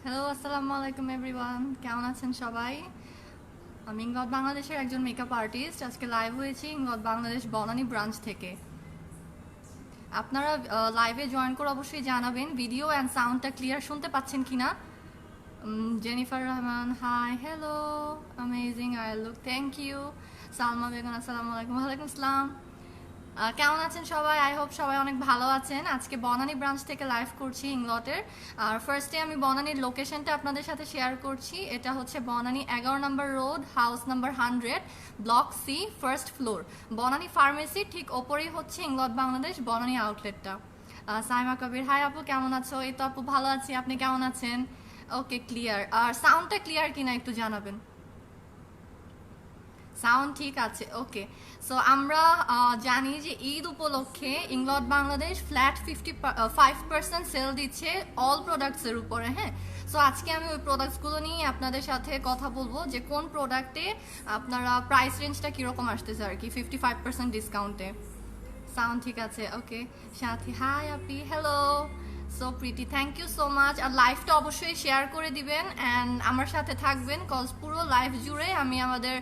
Hello, আসসালামু আলাইকুম everyone. কেমন আছেন সবাই? আমি ইংলড বাংলাদেশের একজন মেকআপ আর্টিস্ট। আজকে লাইভ হয়েছি ইংলড বাংলাদেশ বনানী ব্রাঞ্চ থেকে। আপনারা লাইভে জয়েন করে অবশ্যই জানাবেন ভিডিও অ্যান্ড সাউন্ডটা ক্লিয়ার শুনতে পাচ্ছেন কিনা। Jennifer Rahman, hi, hello, amazing I look, thank you. Salma Begum, আসসালামু আলাইকুম। ওয়ালাইকুম আসসালাম। কেমন আছেন সবাই? আই হোপ সবাই অনেক ভালো আছেন। আজকে বনানী ব্রাঞ্চ থেকে লাইভ করছি ইংলটের। আর ফার্স্টে আমি বনানীর লোকেশনটা আপনাদের সাথে শেয়ার করছি। এটা হচ্ছে বনানী 11 নম্বর road, house number 100, block C, first floor. Banani pharmacy ঠিক ওপরেই হচ্ছে ইংলট বাংলাদেশ বনানী আউটলেটটা। সাইমা কবির, হাই আপু, কেমন আছো? এই তো আপু ভালো আছি, আপনি কেমন আছেন? ওকে, ক্লিয়ার। আর সাউন্ডটা ক্লিয়ার কিনা একটু জানাবেন। সাউন্ড ঠিক আছে, ওকে। সো আমরা জানি যে ঈদ উপলক্ষে ইংলট বাংলাদেশ ফ্ল্যাট 55% সেল দিচ্ছে অল প্রোডাক্টসের উপরে, হ্যাঁ। সো আজকে আমি ওই প্রোডাক্টসগুলো নিয়ে আপনাদের সাথে কথা বলবো যে কোন প্রোডাক্টে আপনারা প্রাইস রেঞ্জটা কীরকম আসতেছে আর কি 55% ডিসকাউন্টে। সাউন্ড ঠিক আছে, ওকে। সাথী, হাই আপি, hello, so pretty, thank you so much. আর লাইভটা অবশ্যই শেয়ার করে দিবেন অ্যান্ড আমার সাথে থাকবেন, কজ পুরো লাইভ জুড়ে আমি আমাদের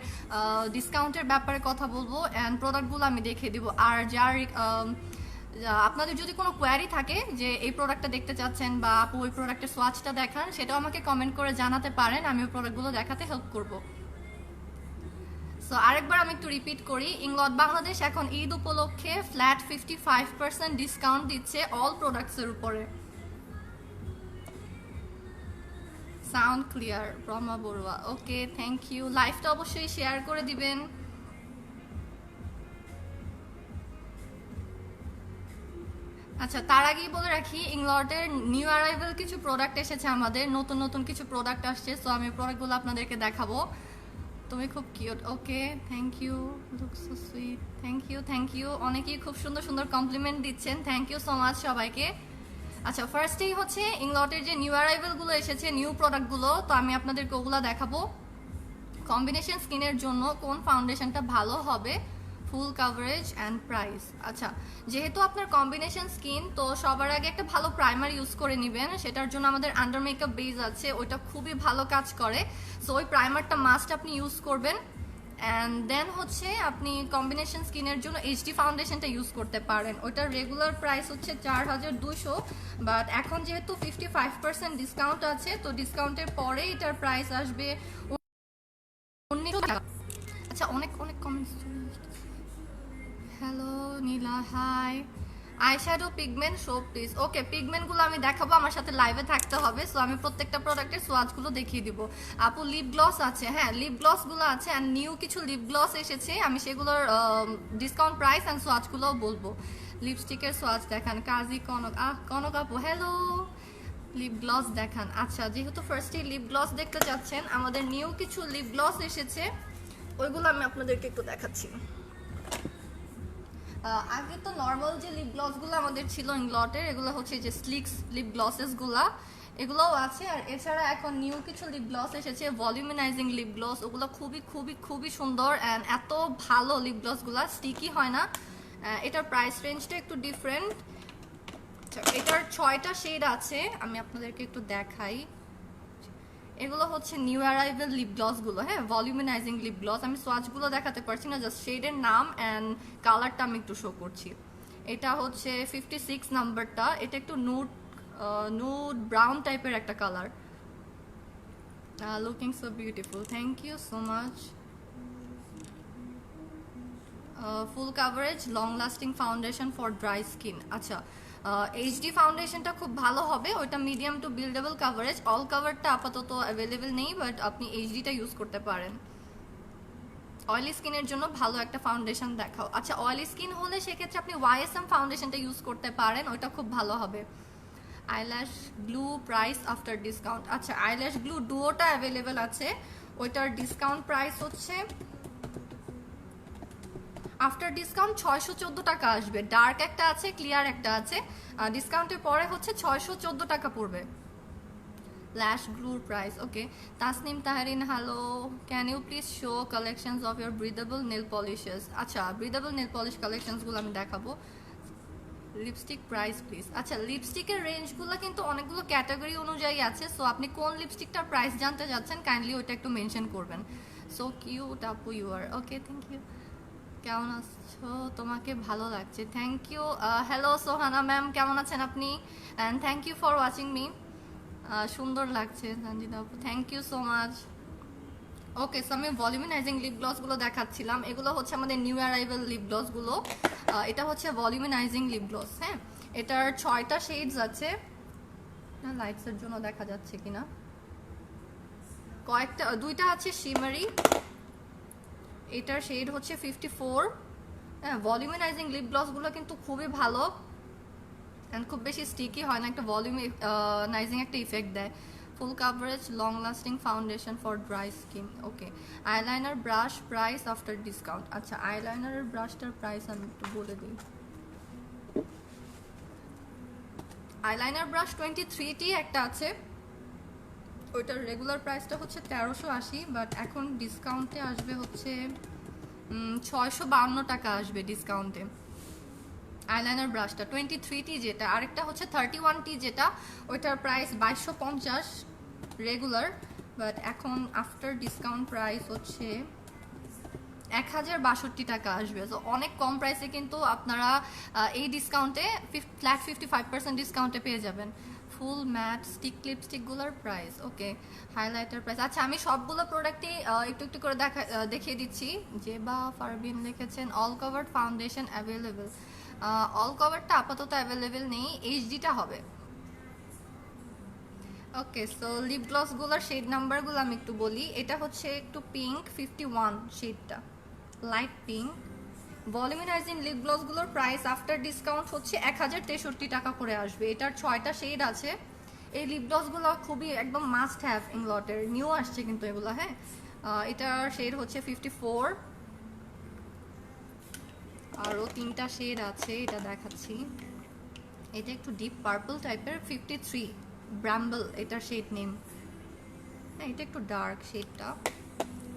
ডিসকাউন্টের ব্যাপারে কথা বলবো অ্যান্ড প্রোডাক্টগুলো আমি দেখিয়ে দিব। আর যার আপনাদের যদি কোনো কোয়ারি থাকে যে এই প্রোডাক্টটা দেখতে চাচ্ছেন বা আপু ওই প্রোডাক্টের সোয়াচটা দেখান, সেটাও আমাকে কমেন্ট করে জানাতে পারেন, আমি ওই প্রোডাক্টগুলো দেখাতে হেল্প করবো। সো আরেকবার আমি একটু রিপিট করি, ইংলট বাংলাদেশ এখন ঈদ উপলক্ষে ফ্ল্যাট 55% ডিসকাউন্ট দিচ্ছে অল প্রোডাক্টসের উপরে। Sound clear, Brahma Barua, okay, thank you. লাইভটা অবশ্যই শেয়ার করে দিবেন। আচ্ছা, তার আগেই বলে রাখি, ইংলটের নিউ অ্যারাইভেল কিছু প্রোডাক্ট এসেছে, আমাদের নতুন নতুন কিছু প্রোডাক্ট আসছে। সো আমি প্রোডাক্টগুলো আপনাদেরকে দেখাবো। তুমি খুব cute, okay, thank you, look so sweet, thank you, thank you. অনেকেই খুব সুন্দর সুন্দর কমপ্লিমেন্ট দিচ্ছেন, থ্যাংক ইউ সো মাচ সবাইকে। আচ্ছা, ফার্স্টেই হচ্ছে ইংলটের যে নিউ অ্যারাইভেলগুলো এসেছে, নিউ প্রোডাক্টগুলো, তো আমি আপনাদেরকে ওগুলো দেখাবো। কম্বিনেশন স্কিনের জন্য কোন ফাউন্ডেশনটা ভালো হবে, ফুল কাভারেজ অ্যান্ড প্রাইস। আচ্ছা, যেহেতু আপনার কম্বিনেশন স্কিন, তো সবার আগে একটা ভালো প্রাইমার ইউজ করে নেবেন। সেটার জন্য আমাদের আন্ডার মেকআপ বেস আছে, ওইটা খুবই ভালো কাজ করে। সো ওই প্রাইমারটা মাস্ট আপনি ইউজ করবেন। অ্যান্ড দেন হচ্ছে আপনি কম্বিনেশন স্কিনের জন্য এইচডি ফাউন্ডেশনটা ইউজ করতে পারেন। ওইটার রেগুলার প্রাইস হচ্ছে 4200, বাট এখন যেহেতু 55% ডিসকাউন্ট আছে, তো ডিসকাউন্টের পরে এটার প্রাইস আসবে 1900 টাকা। আচ্ছা, অনেক অনেক comments. Hello Nila, hi. Eyeshadow pigment show please. Okay, পিগমেন্টগুলো আমি দেখাবো, আমার সাথে লাইভে থাকতে হবে। সো আমি প্রত্যেকটা প্রোডাক্টের সোয়াচগুলো দেখিয়ে দিব। আপু লিপ গ্লস আছে, হ্যাঁ লিপ গ্লসগুলো আছে অ্যান্ড নিউ কিছু লিপ গ্লস এসেছে, আমি সেগুলোর ডিসকাউন্ট প্রাইস অ্যান্ড সোয়াচগুলোও বলবো। লিপস্টিকের সোয়াচ দেখান, কাজী কনক, কনক আপু, হ্যালো। লিপ গ্লস দেখান। আচ্ছা, যেহেতু ফার্স্টে লিপ গ্লস দেখতে চাচ্ছেন, আমাদের নিউ কিছু লিপ গ্লস এসেছে, ওইগুলো আমি আপনাদেরকে একটু দেখাচ্ছি। আগে তো নর্মাল যে লিপ গ্লসগুলো আমাদের ছিল ইংলটের, এগুলো হচ্ছে যে স্লিক্স লিপ গ্লসেসগুলা, এগুলোও আছে। আর এছাড়া এখন নিউ কিছু লিপ গ্লস এসেছে, ভলিউমিনাইজিং লিপ গ্লস, ওগুলো খুবই খুবই খুবই সুন্দর অ্যান্ড এত ভালো লিপ গ্লসগুলো, স্টিকি হয় না। এটার প্রাইস রেঞ্জটা একটু ডিফারেন্ট। এটার 6টা শেড আছে, আমি আপনাদেরকে একটু দেখাই। এগুলো হচ্ছে নিউ অ্যারাইভেল লিপ গ্লসগুলো, হ্যাঁ, ভলিউমিনাইজিং লিপ গ্লস। আমি সোয়াচগুলো দেখাতে পারছি না, জাস্ট শেডের নাম অ্যান্ড কালারটা আমি একটু শো করছি। এটা হচ্ছে 56 নাম্বারটা, এটা একটু নুড নুড ব্রাউন টাইপের একটা colour. Looking so beautiful, thank you so much. Full coverage long lasting foundation for dry skin. আচ্ছা, এইচডি ফাউন্ডেশনটা খুব ভালো হবে, ওইটা medium to buildable coverage. All কাভারটা আপাতত অ্যাভেলেবেল নেই, বাট আপনি এইচডিটা ইউজ করতে পারেন। অয়েলি স্কিনের জন্য ভালো একটা ফাউন্ডেশন দেখাও। আচ্ছা, অয়েলি স্কিন হলে সেক্ষেত্রে আপনি ওয়াইএসএম ফাউন্ডেশনটা ইউজ করতে পারেন, ওইটা খুব ভালো হবে। Eyelash glue price after discount. আচ্ছা, আইল্যাশ গ্লু ডুওটা অ্যাভেলেবেল আছে, ওইটার ডিসকাউন্ট প্রাইস হচ্ছে আফটার ডিসকাউন্ট 614 টাকা আসবে। ডার্ক একটা আছে, ক্লিয়ার একটা আছে, ডিসকাউন্টের পরে হচ্ছে 614 টাকা পড়বে। ল্যাশ গ্লুর price, okay. Tasnim Tahrin, hello, can you please show collections of your breathable nail polishes. আচ্ছা, ব্রিদেবল নেল পলিশ কালেকশনসগুলো আমি দেখাবো। Lipstick price please. আচ্ছা, লিপস্টিকের রেঞ্জগুলো কিন্তু অনেকগুলো ক্যাটাগরি অনুযায়ী আছে, সো আপনি কোন লিপস্টিকটার প্রাইস জানতে চাচ্ছেন কাইন্ডলি ওইটা একটু মেনশন করবেন। সো কিউট আপু you are, okay thank you. কেমন আছো? তোমাকে ভালো লাগছে, thank you. Hello Sohana ma'am, কেমন আছেন আপনি? And thank you for watching me. সুন্দর লাগছে সঞ্জিতা আপু, thank you so much. Okay, so আমি ভলিউমিনাইজিং লিপ গ্লসগুলো দেখাচ্ছিলাম, এগুলো হচ্ছে আমাদের নিউ অ্যারাইভাল লিপ গ্লসগুলো। এটা হচ্ছে ভলিউমিনাইজিং লিপ গ্লস, হ্যাঁ। এটার 6টা শেডস আছে, না লাইটসের জন্য দেখা যাচ্ছে কিনা, দুইটা আছে শিমারি, এটার শেড হচ্ছে 54। হ্যাঁ, ভলিউমিনাইজিং লিপ গ্লসগুলো কিন্তু খুবই ভালো অ্যান্ড খুব বেশি স্টিকি হয় না, একটা ভলিউমিনাইজিং একটা ইফেক্ট দেয়। ফুল coverage, long lasting foundation for dry skin. Okay, eyeliner brush price after discount. আচ্ছা, আইলাইনারের ব্রাশটার প্রাইস আমি একটু বলে দিই। আইলাইনার ব্রাশ 23টি একটা আছে, ওইটার রেগুলার প্রাইসটা হচ্ছে 1380, বাট এখন ডিসকাউন্টে আসবে হচ্ছে 652 টাকা আসবে ডিসকাউন্টে। আইলাইনার ব্রাশটা 23টি যেটা, আরেকটা হচ্ছে 31টি যেটা, ওইটার প্রাইস 2250 রেগুলার, বাট এখন আফটার ডিসকাউন্ট প্রাইস হচ্ছে 1062 টাকা আসবে। তো অনেক কম প্রাইসে কিন্তু আপনারা এই ডিসকাউন্টে ফ্ল্যাট 55% ডিসকাউন্টে পেয়ে যাবেন। ফুল ম্যাট স্টিক লিপস্টিকগুলোর প্রাইস, ওকে। হাইলাইটার প্রাইস, আচ্ছা আমি সবগুলো প্রোডাক্টই একটু একটু করে দেখিয়ে দিচ্ছি। যে বা ফারবিন লিখেছেন all covered foundation available. All কভারটা আপাতত অ্যাভেলেবেল নেই, এইচডিটা হবে। ওকে, সো লিপ গ্লসগুলোর শেড নাম্বারগুলো আমি একটু বলি। এটা হচ্ছে একটু পিঙ্ক, 51 শেডটা, লাইট পিঙ্ক। ভলিউমিনাইজিং লিপ গ্লসগুলোর প্রাইস আফটার ডিসকাউন্ট হচ্ছে 1063 টাকা করে আসবে। এটার 6টা শেড আছে। এই লিপ গ্লসগুলো খুবই একদম মাস্ট হ্যাভ ইংলটের, নিউ আসছে কিন্তু এগুলো, হ্যাঁ। এটার শেড হচ্ছে 54, আরও 3টা শেড আছে, এটা দেখাচ্ছি। এটা একটু ডিপ পার্পল টাইপের, 53 ব্রাম্বল এটার শেড নেম, হ্যাঁ এটা একটু ডার্ক শেডটা।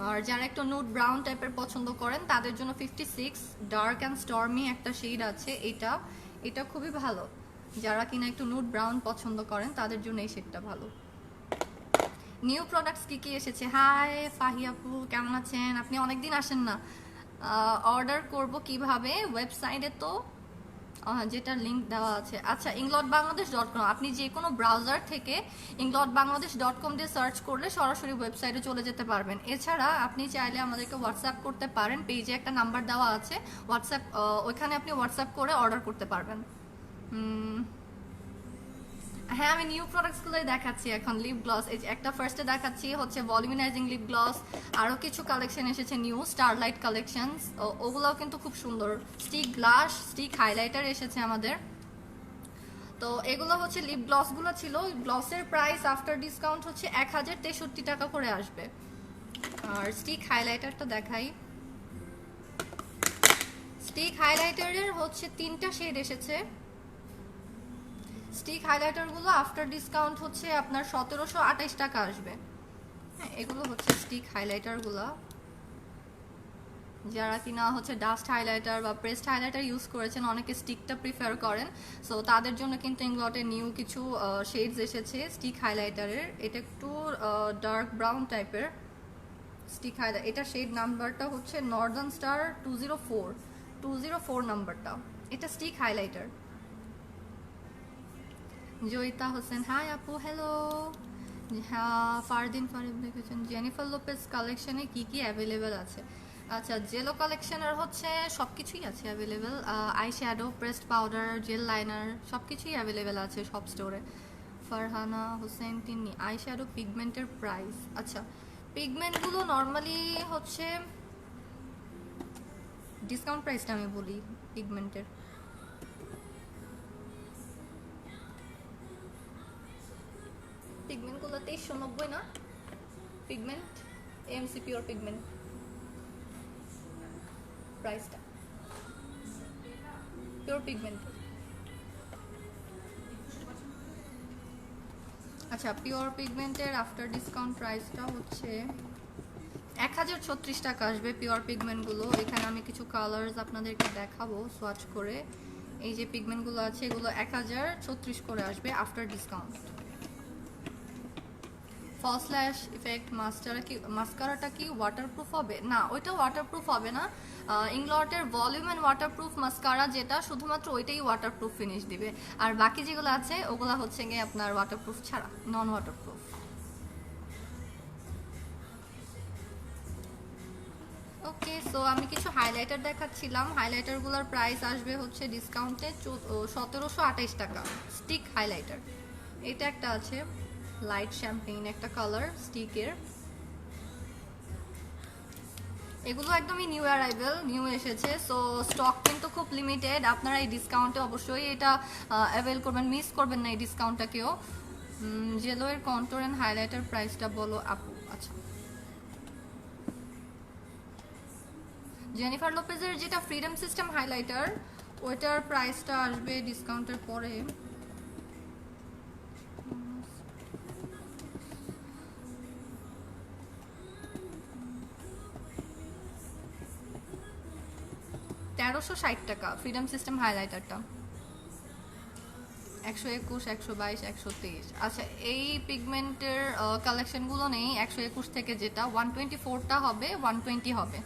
আর যারা একটু নুড ব্রাউন টাইপের পছন্দ করেন তাদের জন্য 56 ডার্ক অ্যান্ড স্টর্মি একটা শেড আছে, এটা খুবই ভালো। যারা কিনা একটু নুড ব্রাউন পছন্দ করেন তাদের জন্য এই শেডটা ভালো। নিউ প্রোডাক্টস কি কি এসেছে? হাই ফাহি আপু, কেমন আছেন আপনি? অনেকদিন আসেন না। অর্ডার করব কিভাবে? ওয়েবসাইটে তো যেটা লিঙ্ক দেওয়া আছে। আচ্ছা, inglotbangladesh.com, আপনি যে কোনো ব্রাউজার থেকে inglotbangladesh.com দিয়ে সার্চ করলে সরাসরি ওয়েবসাইটে চলে যেতে পারবেন। এছাড়া আপনি চাইলে আমাদেরকে হোয়াটসঅ্যাপ করতে পারেন, পেজে একটা নাম্বার দেওয়া আছে হোয়াটসঅ্যাপ, ওইখানে আপনি হোয়াটসঅ্যাপ করে অর্ডার করতে পারবেন। হ্যাঁ, আমি নিউ প্রোডাক্টসগুলোই দেখাচ্ছি এখন। লিপ গ্লস একটা ফার্স্টে দেখাচ্ছি হচ্ছে ভলিউমিনাইজিং লিপ গ্লস, আরও কিছু কালেকশন এসেছে নিউ, স্টারলাইট কালেকশনস, ওগুলোও কিন্তু খুব সুন্দর। স্টিক গ্লাস, স্টিক হাইলাইটার এসেছে আমাদের। তো এগুলো হচ্ছে লিপ গ্লসগুলো ছিল, গ্লসের প্রাইস আফটার ডিসকাউন্ট হচ্ছে 1063 টাকা করে আসবে। আর স্টিক হাইলাইটারটা দেখাই। স্টিক হাইলাইটারের হচ্ছে 3টা শেড এসেছে। স্টিক হাইলাইটারগুলো আফটার ডিসকাউন্ট হচ্ছে আপনার 1728 টাকা আসবে। হ্যাঁ, এগুলো হচ্ছে স্টিক হাইলাইটারগুলো। যারা কিনা হচ্ছে ডাস্ট হাইলাইটার বা প্রেসড হাইলাইটার ইউজ করেছেন, অনেকে স্টিকটা প্রিফার করেন, সো তাদের জন্য কিন্তু ইংলটে নিউ কিছু শেডস এসেছে স্টিক হাইলাইটারের। এটা একটু ডার্ক ব্রাউন টাইপের স্টিক হাইলাইটার। এটা শেড নাম্বারটা হচ্ছে নর্দার্ন স্টার 204 নাম্বারটা। এটা stick highlighter. Joyita Hossain, hi আপু, হ্যালো। হ্যাঁ, ফারদিন ফারিব লিখেছেন জেনিফার লোপেজ কালেকশনে কি কি অ্যাভেলেবেল আছে? আচ্ছা, জেলো কালেকশনের হচ্ছে সব কিছুই আছে available. Eye shadow, pressed powder, gel liner সব কিছুই অ্যাভেলেবেল আছে সব স্টোরে। ফারহানা হোসেন তিন্নি, আই শ্যাডো পিগমেন্টের প্রাইস। আচ্ছা, পিগমেন্টগুলো নর্মালি হচ্ছে ডিসকাউন্ট প্রাইসটা আমি বলি। পিগমেন্টের পিগমেন্টগুলো 2390 না? পিগমেন্ট এমসি পিওর পিগমেন্ট প্রাইসটা, পিওর পিগমেন্ট। আচ্ছা, পিওর পিগমেন্টের আফটার ডিসকাউন্ট প্রাইসটা হচ্ছে 1036 টাকা আসবে পিওর পিগমেন্টগুলো। এখানে আমি কিছু কালার্স আপনাদেরকে দেখাবো সোয়াচ করে। এই যে পিগমেন্টগুলো আছে এগুলো 1036 করে আসবে আফটার ডিসকাউন্ট। ফলস ল্যাশ ইফেক্ট মাস্কারাটা কি ওয়াটারপ্রুফ হবে? না, ওইটা ওয়াটারপ্রুফ হবে না। ইংলটের ভলিউম অ্যান্ড ওয়াটারপ্রুফ মাস্কারা যেটা, শুধুমাত্র ওইটাই ওয়াটারপ্রুফ ফিনিশ দিবে। আর বাকি যেগুলো আছে ওগুলো হচ্ছে গিয়ে আপনার ওয়াটারপ্রুফ ছাড়া, নন ওয়াটারপ্রুফ। ওকে, সো আমি কিছু হাইলাইটার দেখাচ্ছিলাম। হাইলাইটারগুলোর প্রাইস আসবে হচ্ছে ডিসকাউন্টে 1728 টাকা। স্টিক হাইলাইটার, এটা একটা আছে লাইট শ্যাম্পেইন একটা কালার স্টিকের। এগুলো একদমই নিউ অ্যারাইভেল, নিউ এসেছে, সো স্টক কিন্তু খুব লিমিটেড। আপনারা এই ডিসকাউন্টে অবশ্যই এটা অ্যাভেল করবেন, মিস করবেন না এই ডিসকাউন্টটাকেও। জেলোয়ের কন্ট্রোল অ্যান্ড হাইলাইটার প্রাইসটা বলো আপু। আচ্ছা, জেনিফার লোপেজের যেটা ফ্রিডম সিস্টেম হাইলাইটার, ওইটার প্রাইসটা আসবে ডিসকাউন্টের পরে। $1360 ফ্রিডম সিস্টেম হাইলাইটারটা। 121, 122, 123। আচ্ছা, এই পিগমেন্টের কালেকশনগুলো নেই 121 থেকে, যেটা 124টা হবে, 120 হবে।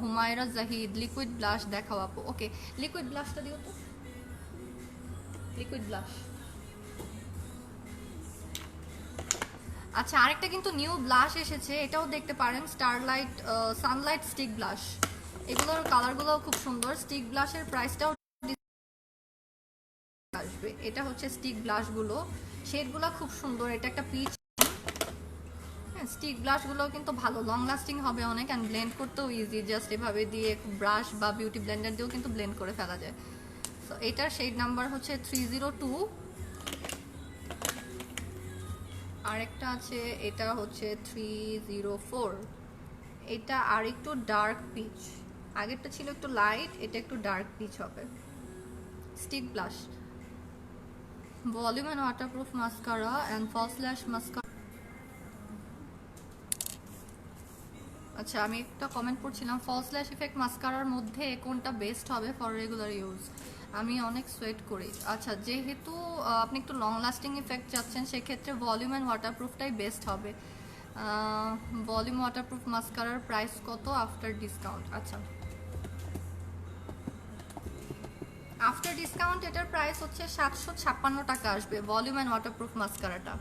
হুমায়রা জাহিদ, লিকুইড ব্লাশ দেখাও আপু। ওকে, লিকুইড ব্লাশটা দিও তো, লিকুইড ব্লাশ। আচ্ছা, আরেকটা কিন্তু নিউ ব্লাশ এসেছে, এটাও দেখতে পারেন, স্টারলাইট সানলাইট স্টিক ব্লাশ। এগুলোর কালারগুলো খুব সুন্দর। স্টিক ব্লাশের প্রাইসটাও আসবে। এটা হচ্ছে স্টিক ব্লাশগুলো, শেডগুলো খুব সুন্দর। এটা একটা পিচ। স্টিক ব্লাশগুলো কিন্তু ভালো, লং লাস্টিং হবে অনেক, অ্যান্ড ব্লেন্ড করতেও ইজি। জাস্ট এভাবে দিয়ে ব্রাশ বা বিউটি ব্লেন্ডার দিয়েও কিন্তু ব্লেন্ড করে ফেলা যায়। সো এটার শেড নাম্বার হচ্ছে 302। আরেকটা আছে, এটা হচ্ছে 304। এটা আর একটু ডার্ক পিচ, আগেরটা ছিল একটু লাইট, এটা একটু ডার্ক পিচ হবে। Stick blush, volume and waterproof mascara and false lash mascara. আচ্ছা, আমি একটা কমেন্ট পড়ছিলাম, ফলস ল্যাশ ইফেক্ট মাস্কারার মধ্যে কোনটা বেস্ট হবে ফর রেগুলার ইউজ? আমি অনেক সোয়েট করি। আচ্ছা, যেহেতু আপনি একটু লং লাস্টিং ইফেক্ট চাচ্ছেন, সেক্ষেত্রে ভলিউম অ্যান্ড ওয়াটারপ্রুফটাই বেস্ট হবে। ভলিউম ওয়াটারপ্রুফ মাস্কারার প্রাইস কত আফটার ডিসকাউন্ট? আচ্ছা, আফটার ডিসকাউন্ট এটার প্রাইস হচ্ছে 756 টাকা আসবে, ভলিউম অ্যান্ড ওয়াটারপ্রুফ মাস্কারাটা।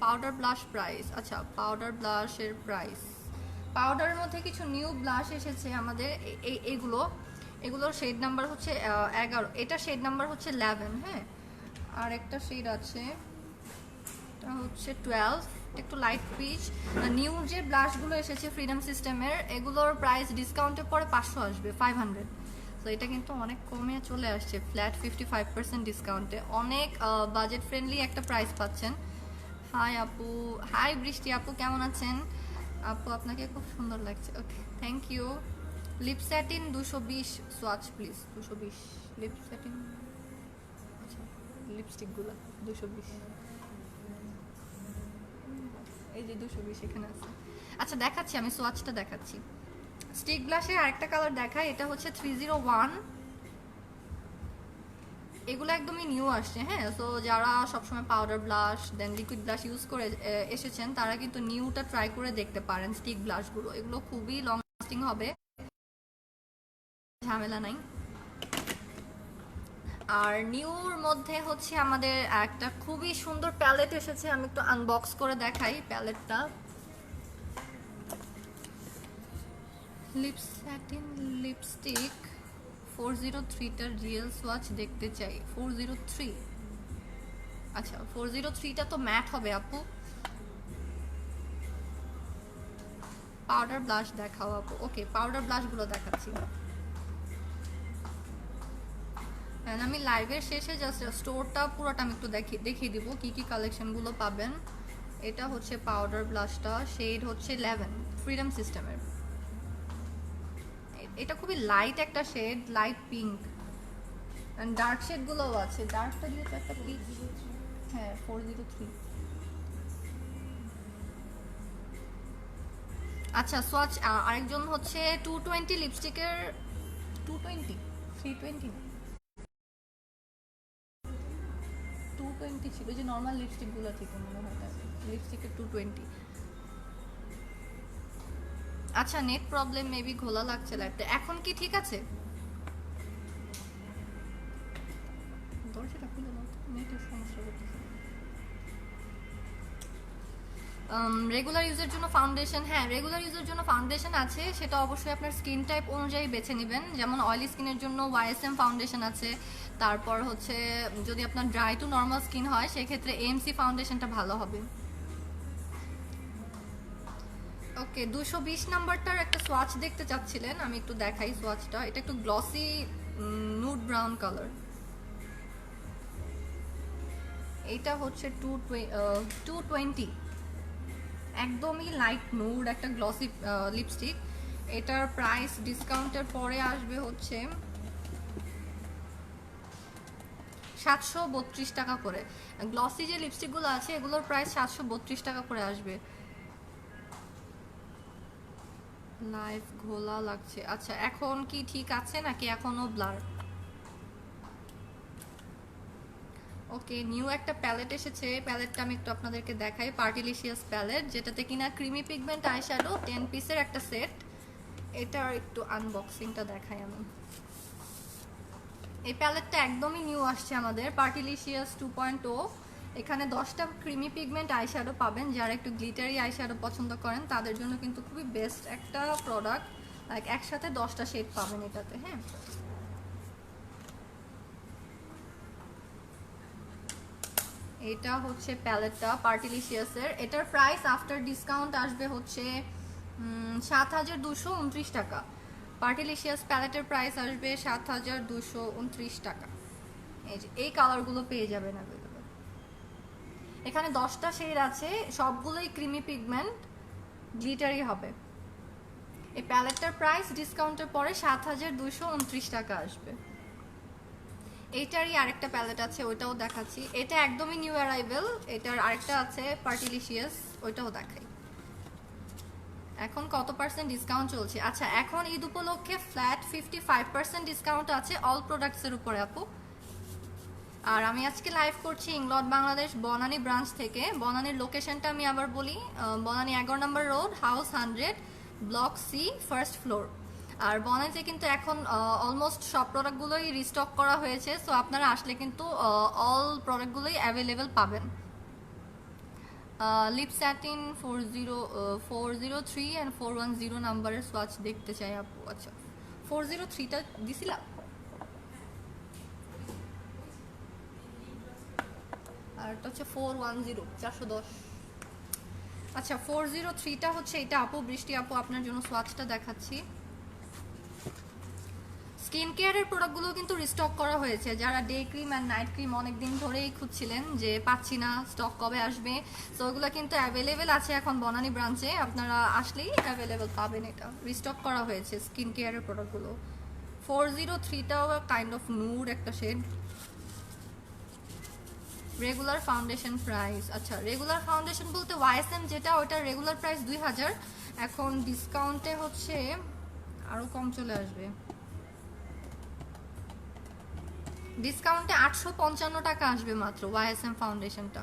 পাউডার ব্লাশ প্রাইস, আচ্ছা পাউডার ব্লাশের প্রাইস, পাউডারের মধ্যে কিছু নিউ ব্লাশ এসেছে আমাদের। এগুলোর শেড নাম্বার হচ্ছে 11, এটা শেড নাম্বার হচ্ছে 11। হ্যাঁ, আর একটা শেড আছে, এটা হচ্ছে 12, একটু লাইট পিচ। নিউ যে ব্লাশগুলো এসেছে ফ্রিডম সিস্টেমের, এগুলোর প্রাইস ডিসকাউন্টের পরে 500 আসবে, 500। তো এটা কিন্তু অনেক কমে চলে আসছে, ফ্ল্যাট 55% ডিসকাউন্টে। অনেক বাজেট ফ্রেন্ডলি একটা প্রাইস পাচ্ছেন। হাই আপু, হাই বৃষ্টি আপু, কেমন আছেন আপু? আপনাকে খুব সুন্দর লাগছে। Okay, thank you. Lip satin 220 swatch please. 220 lip satin. আচ্ছা, লিপস্টিকগুলো 220, এই যে 220 এখানে আছে। আচ্ছা, দেখাচ্ছি, আমি সোয়াচটা দেখাচ্ছি। স্টিক ব্লাশের আরেকটা কালার দেখাই, এটা হচ্ছে 301। এগুলো একদমই নিউ আসছে। হ্যাঁ, সো যারা সবসময় পাউডার ব্লাশ দেন লিকুইড ব্লাশ ইউজ করে এসেছেন, তারা কিন্তু নিউটা ট্রাই করে দেখতে পারেন। স্টিক ব্লাশগুলো এগুলো খুবই লং লাস্টিং হবে, ঝামেলা নাই। আর নিউর মধ্যে হচ্ছে আমাদের একটা খুবই সুন্দর প্যালেট এসেছে, আমি একটু আনবক্স করে দেখাই প্যালেটটা। লিপ স্যাটিন লিপস্টিক 403টার রিয়েল সোয়াচ দেখতে চাই। 403, আচ্ছা 403টা তো ম্যাট হবে আপু। পাউডার ব্লাশ দেখাও আপু। ওকে, পাউডার ব্লাশগুলো দেখাচ্ছি। আমি লাইভের শেষে জাস্ট স্টোরটা পুরোটা আমি একটু দেখিয়ে দিব কি কি কালেকশনগুলো পাবেন। এটা হচ্ছে পাউডার ব্লাশটা, শেড হচ্ছে 11, ফ্রিডম সিস্টেমের। এটা খুবই লাইট একটা shade, light pink. And dark শেডগুলোও আছে, ডার্কটা দিয়ে তো একটা পিচ। হ্যাঁ, 403। আচ্ছা, সোয়াচ আরেকজন হচ্ছে 220 লিপস্টিকের, 220, 320 না, 220 ছিল যে নর্মাল লিপস্টিকগুলো থেকে মনে হয় তাহলে লিপস্টিকের 220। আচ্ছা নেট প্রবলেম, মেবি ঘোলা লাগছে লাইটটা। এখন কি ঠিক আছে? দরজাটা খুলে দাও, নেটের সমস্যা করতেছে। রেগুলার ইউজের জন্য ফাউন্ডেশন, হ্যাঁ রেগুলার ইউজের জন্য ফাউন্ডেশন আছে, সেটা অবশ্যই আপনার স্কিন টাইপ অনুযায়ী বেছে নেবেন। যেমন অয়েলি স্কিনের জন্য ওয়াইএসএম ফাউন্ডেশন আছে, তারপর হচ্ছে যদি আপনার ড্রাই টু নর্মাল স্কিন হয় সেক্ষেত্রে এমসি ফাউন্ডেশনটা ভালো হবে। ওকে 220 নাম্বারটার একটা সোয়াচ দেখতে চাচ্ছিলেন, আমি একটু দেখাই সোয়াচটা। এটা একটু গ্লসি নুড ব্রাউন কালার। এটা হচ্ছে 220, একদমই লাইট নুড একটা গ্লসি লিপস্টিক। এটার প্রাইস ডিসকাউন্টের পরে আসবে হচ্ছে 732 টাকা করে। গ্লসি যে লিপস্টিকগুলো আছে এগুলোর প্রাইস 732 টাকা করে আসবে। লাইভ ঘোলা লাগছে। আচ্ছা এখন কি ঠিক আছে নাকি এখনো ব্লার? ওকে নিউ একটা প্যালেট এসেছে, প্যালেটটা আমি একটু আপনাদেরকে দেখাই। পার্টিলিশিয়াস প্যালেট, যেটাতে কিনা ক্রিমি পিগমেন্ট আইশ্যাডো 10 পিসের একটা সেট। এটার একটু আনবক্সিংটা দেখাই আমি। এই প্যালেটটা একদমই নিউ আসছে আমাদের, পার্টিলিশিয়াস 2.0। এখানে 10টা ক্রিমি পিগমেন্ট আইশ্যাডো পাবেন। যারা একটু গ্লিটারি আইশ্যাডো পছন্দ করেন তাদের জন্য কিন্তু খুবই বেস্ট একটা প্রোডাক্ট। লাইক একসাথে 10টা শেড পাবেন এটাতে। হ্যাঁ এটা হচ্ছে প্যালেটটা পার্টিলিশিয়াসের। এটার প্রাইস আফটার ডিসকাউন্ট আসবে হচ্ছে 7,229 টাকা। পার্টিলিশিয়াস প্যালেটের প্রাইস আসবে 7,229 টাকা। এই যে এই কালারগুলো পেয়ে যাবেন অ্যাভেলেবল। এখানে 10টা শেড আছে, সবগুলোই ক্রিমি পিগমেন্ট, গ্লিটারি হবে। এই প্যালেটটার প্রাইস ডিসকাউন্টের পরে 7,229 টাকা আসবে। এইটারই আরেকটা প্যালেট আছে, ওইটাও দেখাচ্ছি। এটা একদমই নিউ অ্যারাইভেল। এটার আরেকটা আছে পার্টিলিশিয়াস, ওইটাও দেখাই। এখন কত পার্সেন্ট ডিসকাউন্ট চলছে? আচ্ছা এখন ঈদ উপলক্ষে ফ্ল্যাট 55% ডিসকাউন্ট আছে অল প্রোডাক্টসের উপরে আপু। আর আমি আজকে লাইভ করছি ইংলট বাংলাদেশ বনানী ব্রাঞ্চ থেকে। বনানীর লোকেশনটা আমি আবার বলি, বনানী 11 নম্বর road, house 100, block C, first floor. আর বনানীতে কিন্তু এখন অলমোস্ট সব প্রোডাক্টগুলোই রিস্টক করা হয়েছে, সো আপনারা আসলে কিন্তু অল প্রোডাক্টগুলোই অ্যাভেলেবেল পাবেন। লিপ স্যাটিন 403 অ্যান্ড 410 নাম্বারের সোয়াচ দেখতে চাই আপু। আচ্ছা 403টা দিছিলাম, আর এটা হচ্ছে 410 410। আচ্ছা 403টা হচ্ছে এটা আপু। বৃষ্টি আপু আপনার জন্য সোয়াচটা দেখাচ্ছি। স্কিন কেয়ারের প্রোডাক্টগুলো কিন্তু রিস্টক করা হয়েছে। যারা day cream and night cream অনেকদিন ধরেই খুঁজছিলেন যে পাচ্ছি না, স্টক কবে আসবে, সো ওগুলো কিন্তু অ্যাভেলেবেল আছে এখন বনানী ব্রাঞ্চে। আপনারা আসলেই অ্যাভেলেবেল পাবেন, এটা রিস্টক করা হয়েছে স্কিন কেয়ারের প্রোডাক্টগুলো। 403টাও কাইন্ড অফ নুড একটা শেড। রেগুলার ফাউন্ডেশন প্রাইস, আচ্ছা রেগুলার ফাউন্ডেশন বলতে ওয়াইএসএম যেটা, ওটার রেগুলার প্রাইস 2000, এখন ডিসকাউন্টে হচ্ছে আরও কম চলে আসবে। ডিসকাউন্টে 855 টাকা আসবে মাত্র ওয়াইএসএম ফাউন্ডেশনটা।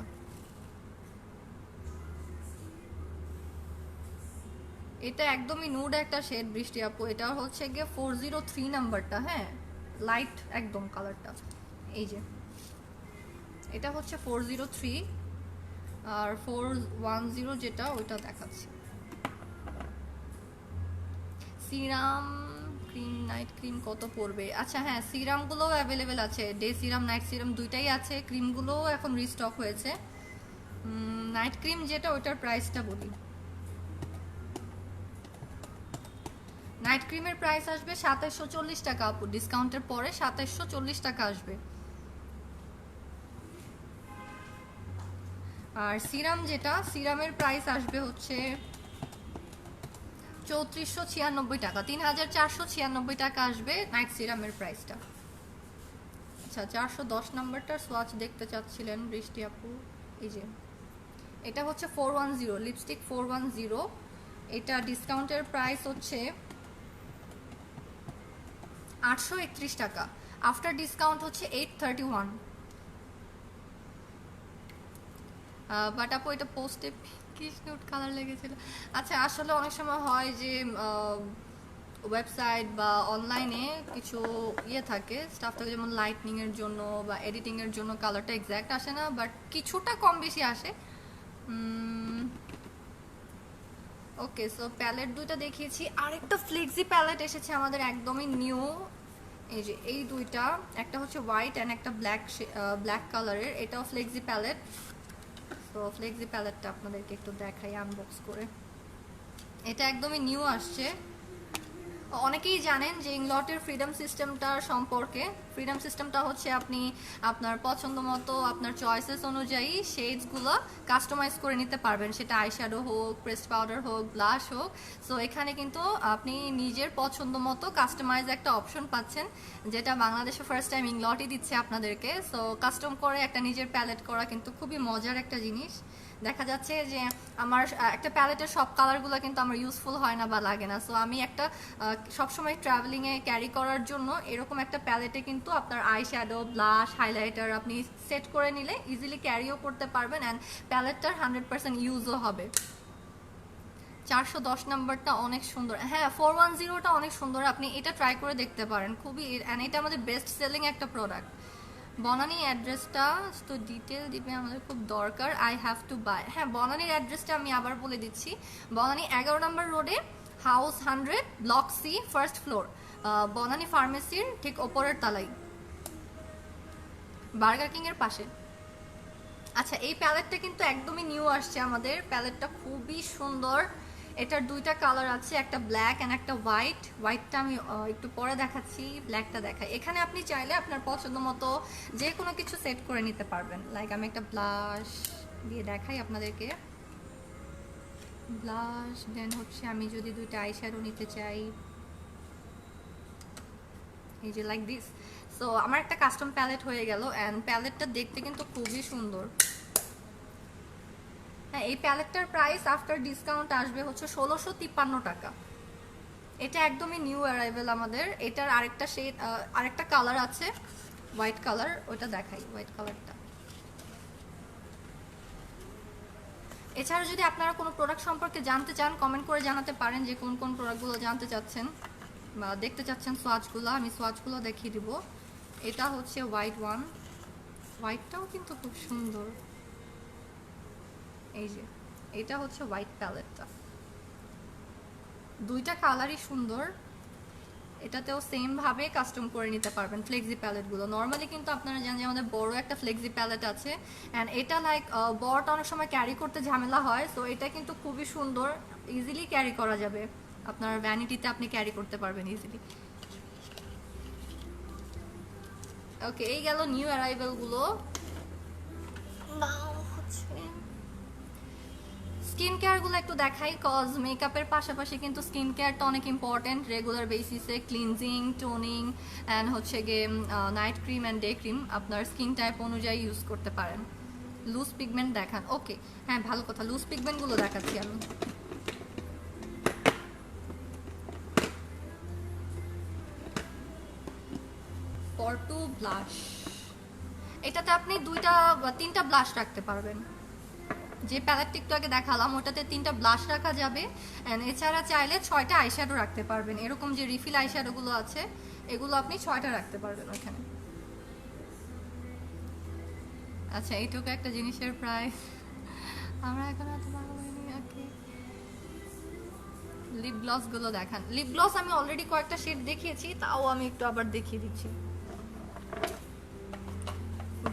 এটা একদমই নুড একটা শেড বৃষ্টি আপু। এটা হচ্ছে গিয়ে 403 নাম্বারটা। হ্যাঁ লাইট একদম কালারটা। এই যে এটা হচ্ছে 403, আর 410 যেটা ওইটা দেখাচ্ছি। সিরাম ক্রিম, নাইট ক্রিম কত পড়বে? আচ্ছা হ্যাঁ সিরামগুলোও অ্যাভেলেবেল আছে, ডে সিরাম নাইট সিরাম দুইটাই আছে। ক্রিমগুলোও এখন রিস্টক হয়েছে। নাইট ক্রিম যেটা ওইটার প্রাইসটা বলি। নাইট ক্রিমের প্রাইস আসবে 2740 টাকা আপু, ডিসকাউন্টের পরে 2740 টাকা আসবে। আর সিরাম যেটা, সিরামের প্রাইস আসবে হচ্ছে 3496 টাকা, 3496 টাকা আসবে নাইট সিরামের প্রাইসটা। আচ্ছা 410 নাম্বারটার সোয়াচ দেখতে চাচ্ছিলেন বৃষ্টি আপু। এই যে এটা হচ্ছে 410 লিপস্টিক 410। এটা ডিসকাউন্টের প্রাইস হচ্ছে 831 টাকা, আফটার ডিসকাউন্ট হচ্ছে 831। বাট আপু এটা পোস্টে পিঙ্কিশ নিউড কালার লেগেছিল। আচ্ছা আসলে অনেক সময় হয় যে ওয়েবসাইট বা অনলাইনে কিছু ইয়ে থাকে, স্টাফ থাকে, যেমন লাইটনিংয়ের জন্য বা এডিটিংয়ের জন্য কালারটা এক্স্যাক্ট আসে না, বাট কিছুটা কম বেশি আসে। ওকে, সো প্যালেট দুইটা দেখিয়েছি, আরেকটা ফ্লেক্সি প্যালেট এসেছে আমাদের একদমই নিউ। এই যে এই দুইটা, একটা হচ্ছে হোয়াইট অ্যান্ড একটা ব্ল্যাক কালারের, এটাও ফ্লেক্সি প্যালেট। তো ফ্লেক্সি প্যালেটটা আপনাদেরকে একটু দেখাই আনবক্স করে। এটা একদমই নিউ আসছে। অনেকেই জানেন যে ইংলটের ফ্রিডম সিস্টেমটার সম্পর্কে। ফ্রিডম সিস্টেমটা হচ্ছে আপনি আপনার পছন্দ মতো আপনার চয়েসেস অনুযায়ী শেডসগুলো কাস্টমাইজ করে নিতে পারবেন, সেটা আইশ্যাডো হোক, প্রেস্ট পাউডার হোক, ব্লাশ হোক। সো এখানে কিন্তু আপনি নিজের পছন্দ মতো কাস্টমাইজ একটা অপশন পাচ্ছেন, যেটা বাংলাদেশে ফার্স্ট টাইম ইংলটই দিচ্ছে আপনাদেরকে। সো কাস্টম করে একটা নিজের প্যালেট করা কিন্তু খুবই মজার একটা জিনিস। দেখা যাচ্ছে যে আমার একটা প্যালেটের সব কালারগুলো কিন্তু আমার ইউজফুল হয় না বা লাগে না। সো আমি একটা সবসময় ট্রাভেলিংয়ে ক্যারি করার জন্য এরকম একটা প্যালেটে কিন্তু আপনার আই শ্যাডো, ব্লাশ, হাইলাইটার আপনি সেট করে নিলে ইজিলি ক্যারিও করতে পারবেন, অ্যান্ড প্যালেটটার 100% ইউজও হবে। 410 নাম্বারটা অনেক সুন্দর। হ্যাঁ, 410টা অনেক সুন্দর, আপনি এটা ট্রাই করে দেখতে পারেন, খুবই, অ্যান্ড এটা আমাদের বেস্ট সেলিং একটা প্রোডাক্ট। বনানী অ্যাড্রেসটা তো ডিটেল দিবে আমাদের খুব দরকার। I have to buy. হ্যাঁ, বনানীর অ্যাড্রেসটা আমি আবার বলে দিচ্ছি। বনানী 11 নম্বর রোডে, house 100, block C, first floor, Banani ফার্মেসির ঠিক ওপরের তালাই, বার্গার কিং এর পাশে। আচ্ছা, এই প্যালেটটা কিন্তু একদমই নিউ আসছে আমাদের। প্যালেটটা খুবই সুন্দর। এটার দুইটা কালার আছে, একটা ব্ল্যাক অ্যান্ড একটা হোয়াইট। হোয়াইটটা আমি একটু পরে দেখাচ্ছি, ব্ল্যাকটা দেখাই। এখানে আপনি চাইলে আপনার পছন্দ মতো যে কোনো কিছু সেট করে নিতে পারবেন। লাইক আমি একটা ব্লাশ দিয়ে দেখাই আপনাদেরকে, ব্লাশ, দেন হচ্ছে আমি যদি দুইটা আইশ্যাডো নিতে চাই, এই যে লাইক দিস। সো আমার একটা কাস্টম প্যালেট হয়ে গেল, অ্যান্ড প্যালেটটা দেখতে কিন্তু খুবই সুন্দর। হ্যাঁ, এই প্যালেটটার প্রাইস আফটার ডিসকাউন্ট আসবে হচ্ছে 1653 টাকা। এটা একদমই নিউ অ্যারাইভেল আমাদের। এটার আরেকটা শেড, আরেকটা কালার আছে হোয়াইট কালার, ওটা দেখাই, হোয়াইট কালারটা। এছাড়া যদি আপনারা কোনো প্রোডাক্ট সম্পর্কে জানতে চান, কমেন্ট করে জানাতে পারেন যে কোন কোন প্রোডাক্টগুলো জানতে চাচ্ছেন বা দেখতে চাচ্ছেন। সোয়াচগুলো আমি সোয়াচগুলো দেখিয়ে দিব। এটা হচ্ছে হোয়াইট ওয়ান, হোয়াইটটাও কিন্তু খুব সুন্দর। এই যে এটা হচ্ছে হোয়াইট প্যালেটটা, দুইটা কালারই সুন্দর। এটাতেও সেম ভাবে কাস্টম করে নিতে পারবেন ফ্লেক্সি প্যালেটগুলো। নর্মালি কিন্তু আপনারা জানেন যে আমাদের বড় একটা ফ্লেক্সি প্যালেট আছে, অ্যান্ড এটা লাইক বড়টা অনেক সময় ক্যারি করতে ঝামেলা হয়। সো এটা কিন্তু খুবই সুন্দর, ইজিলি ক্যারি করা যাবে, আপনার ভ্যানিটিতে আপনি ক্যারি করতে পারবেন ইজিলি। ওকে, এই গেল নিউ অ্যারাইভেলগুলো। স্কিন কেয়ারগুলো একটু দেখাই, কজ মেকআপের পাশাপাশি কিন্তু স্কিন কেয়ারটা অনেক ইম্পর্টেন্ট। রেগুলার বেসিসে ক্লিনজিং, টোনিং অ্যান্ড হচ্ছে গিয়ে night cream and day cream আপনার স্কিন টাইপ অনুযায়ী ইউজ করতে পারেন। লুজ পিগমেন্ট দেখান। ওকে, হ্যাঁ ভালো কথা, লুজ পিগমেন্টগুলো দেখাচ্ছি আমি। পর্টু ব্লাশ, এটাতে আপনি 2টা বা 3টা ব্লাশ রাখতে পারবেন। যে প্যালেটটা একটু আগে দেখালাম ওটাতে 3টা ব্লাশ রাখা যাবে, এন্ড এছাড়া চাইলে 6টা আইশ্যাডো রাখতে পারবেন। এরকম যে রিফিল আইশ্যাডোগুলো আছে এগুলো আপনি 6টা রাখতে পারবেন ওখানে। আচ্ছা, এইটুকু একটা জিনিসের প্রাইস আমরা এখন এত ভালো হয়নি। ওকে, লিপ গ্লস গুলো দেখান। লিপ গ্লস আমি অলরেডি কয়েকটা শেড দেখিয়েছি, তাও আমি একটু আবার দেখিয়ে দিচ্ছি।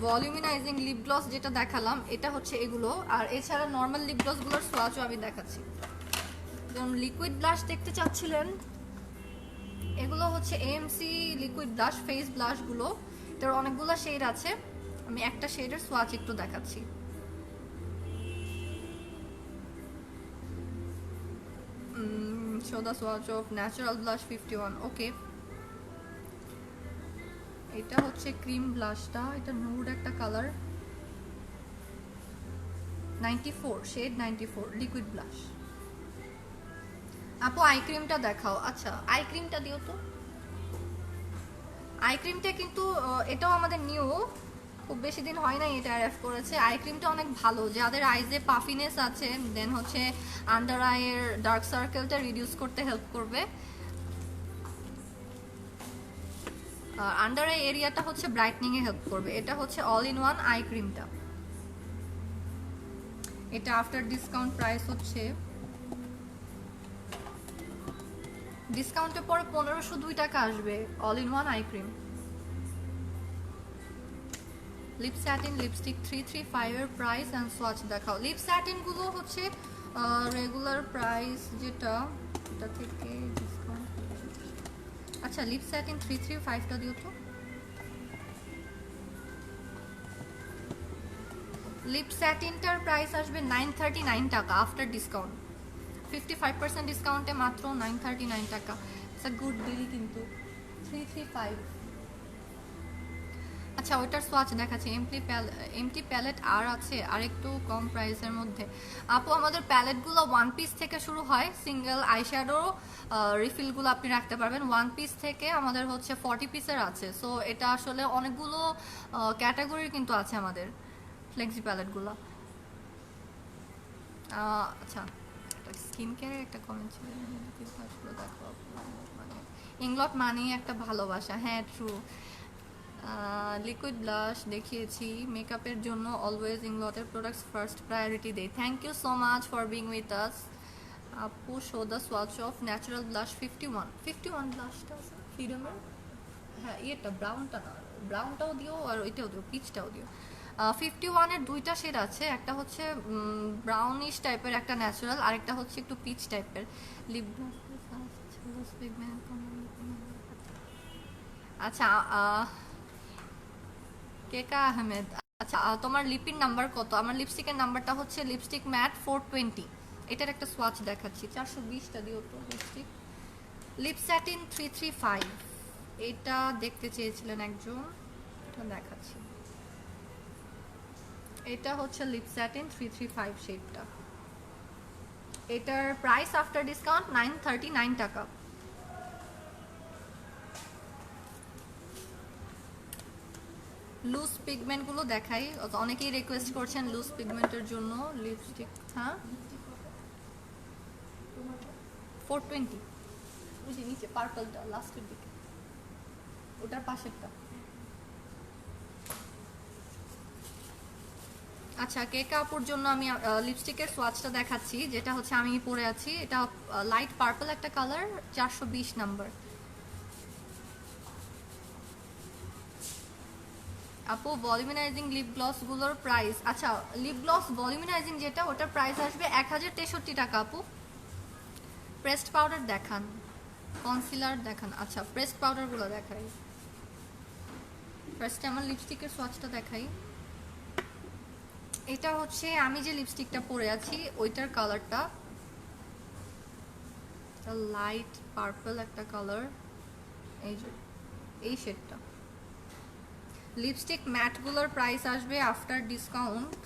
ভলিউমিনাইজিং লিপ গ্লস যেটা দেখালাম এটা হচ্ছে এগুলো, আর এছাড়া নর্মাল লিপ গ্লসগুলোর সোয়াচও আমি দেখাচ্ছি। যেমন লিকুইড ব্লাশ দেখতে চাচ্ছিলেন, এগুলো হচ্ছে এএমসি লিকুইড ব্লাশ, ফেস ব্লাশগুলো। এটার অনেকগুলো শেড আছে, আমি একটা শেডের সোয়াচ একটু দেখাচ্ছি। show the swatch of natural blush 51. ওকে, এটা হচ্ছে ক্রিম ব্লাশটা, এটা নুড একটা কালার, 94 শেড 94 লিকুইড ব্লাশ। আপু আই ক্রিমটা দেখাও। আচ্ছা, আই ক্রিমটা দিও তো। আই ক্রিমটা কিন্তু এটাও আমাদের নিউ, খুব বেশি দিন হয় নাই এটা অ্যাড করেছে। আই ক্রিমটা অনেক ভালো, যাদের আইজে পাফিনেস আছে, দেন হচ্ছে আন্ডার আইয়ের ডার্ক সার্কেলটা রিডিউস করতে হেল্প করবে। আন্ডার আই এরিয়াটা হচ্ছে ব্রাইটনিং এ হেল্প করবে। এটা হচ্ছে অল ইন ওয়ান আই ক্রিমটা। এটা আফটার ডিসকাউন্ট প্রাইস হচ্ছে, ডিসকাউন্টের পরে 1502 টাকা আসবে all in one eye cream. Lip satin lipstick 335 এর প্রাইস এন্ড সোয়াচ দেখাও। লিপ স্যাটিন গুলো হচ্ছে রেগুলার প্রাইস যেটা, এটা থেকে ডিসকাউন্ট। আচ্ছা লিপ স্যাটিন 335 টা দিও তো। লিপ স্যাটিনটার প্রাইস আসবে 939 টাকা আফটার ডিসকাউন্ট। 55% ডিসকাউন্টে মাত্র 939 টাকা। ইটস আ গুড ডিল কিন্তু। 335। আচ্ছা ওইটার সোয়াচ দেখাচ্ছি। এমটি প্যালেট আর আছে আর একটু কম প্রাইসের মধ্যে। আপু আমাদের প্যালেটগুলো ওয়ান পিস থেকে শুরু হয়, সিঙ্গেল আইশ্যাডো রিফিলগুলো আপনি রাখতে পারবেন ওয়ান পিস থেকে। আমাদের হচ্ছে 40 পিসের আছে। সো এটা আসলে অনেকগুলো ক্যাটাগরির কিন্তু আছে আমাদের ফ্লেক্সি প্যালেটগুলো। আচ্ছা স্কিন কেয়ারের একটা কমেন্ট ছিল, দেখো মানে ইংলট মানি একটা ভালোবাসা। হ্যাঁ ট্রু। লিকুইড ব্লাশ দেখিয়েছি, মেকআপের জন্য অলওয়েজ ইংলটের প্রোডাক্টস ফার্স্ট প্রায়োরিটি দেই। Thank you so much for being with us. আপু show the swatch of natural blush 51 ব্লাশটা আছে ফ্রিডমের। হ্যাঁ ইয়েটা ব্রাউনটা না, ব্রাউনটাও দিও আর ওইটাও দিও, পিচটাও দিও। 51-এর দুইটা শেড আছে, একটা হচ্ছে ব্রাউনিশ টাইপের, একটা ন্যাচারাল, আর একটা হচ্ছে একটু পিচ টাইপের। লিপ আচ্ছা কেকা আহমেদ, আচ্ছা তোমার লিপির নাম্বার কত? আমার লিপস্টিকের নাম্বারটা হচ্ছে লিপস্টিক ম্যাট 420। এটার একটা সোয়াচ দেখাচ্ছি। 420টা দিও তো লিপস্টিক। লিপ স্যাটিন 335, এটা দেখতে চেয়েছিলেন একজন, এটা দেখাচ্ছি। এটা হচ্ছে লিপ স্যাটিন 335 শেডটা। এটার প্রাইস আফটার ডিসকাউন্ট 939 টাকা। লুজ পিগমেন্টগুলো দেখাই, অনেকেই রিকোয়েস্ট করছেন লুজ পিগমেন্টের জন্য লিপস্টিক। হ্যাঁ 420, ওই যে নিচে পার্পলটা লাস্টের দিকে, ওটার পাশেরটা। আচ্ছা কেক আপুর জন্য আমি লিপস্টিকের সোয়াচটা দেখাচ্ছি, যেটা হচ্ছে আমি পরে আছি। এটা লাইট পার্পল একটা কালার, 420 নাম্বার। আপু ভলিউমিনাইজিং লিপ গ্লস গুলোর প্রাইস, আচ্ছা লিপ গ্লস ভলিউমিনাইজিং যেটা, ওটার প্রাইস আসবে 1063 টাকা আপু। প্রেসড পাউডার দেখান, কনসিলার দেখান। আচ্ছা প্রেসড পাউডারগুলো দেখাই। ফার্স্টে আমার লিপস্টিকের সোয়াচটা দেখাই। এটা হচ্ছে আমি যে লিপস্টিকটা পরে আছি ওইটার কালারটা, লাইট পার্পল একটা কালার, এই যে এই শেডটা। লিপস্টিক ম্যাটগুলোর প্রাইস আসবে আফটার ডিসকাউন্ট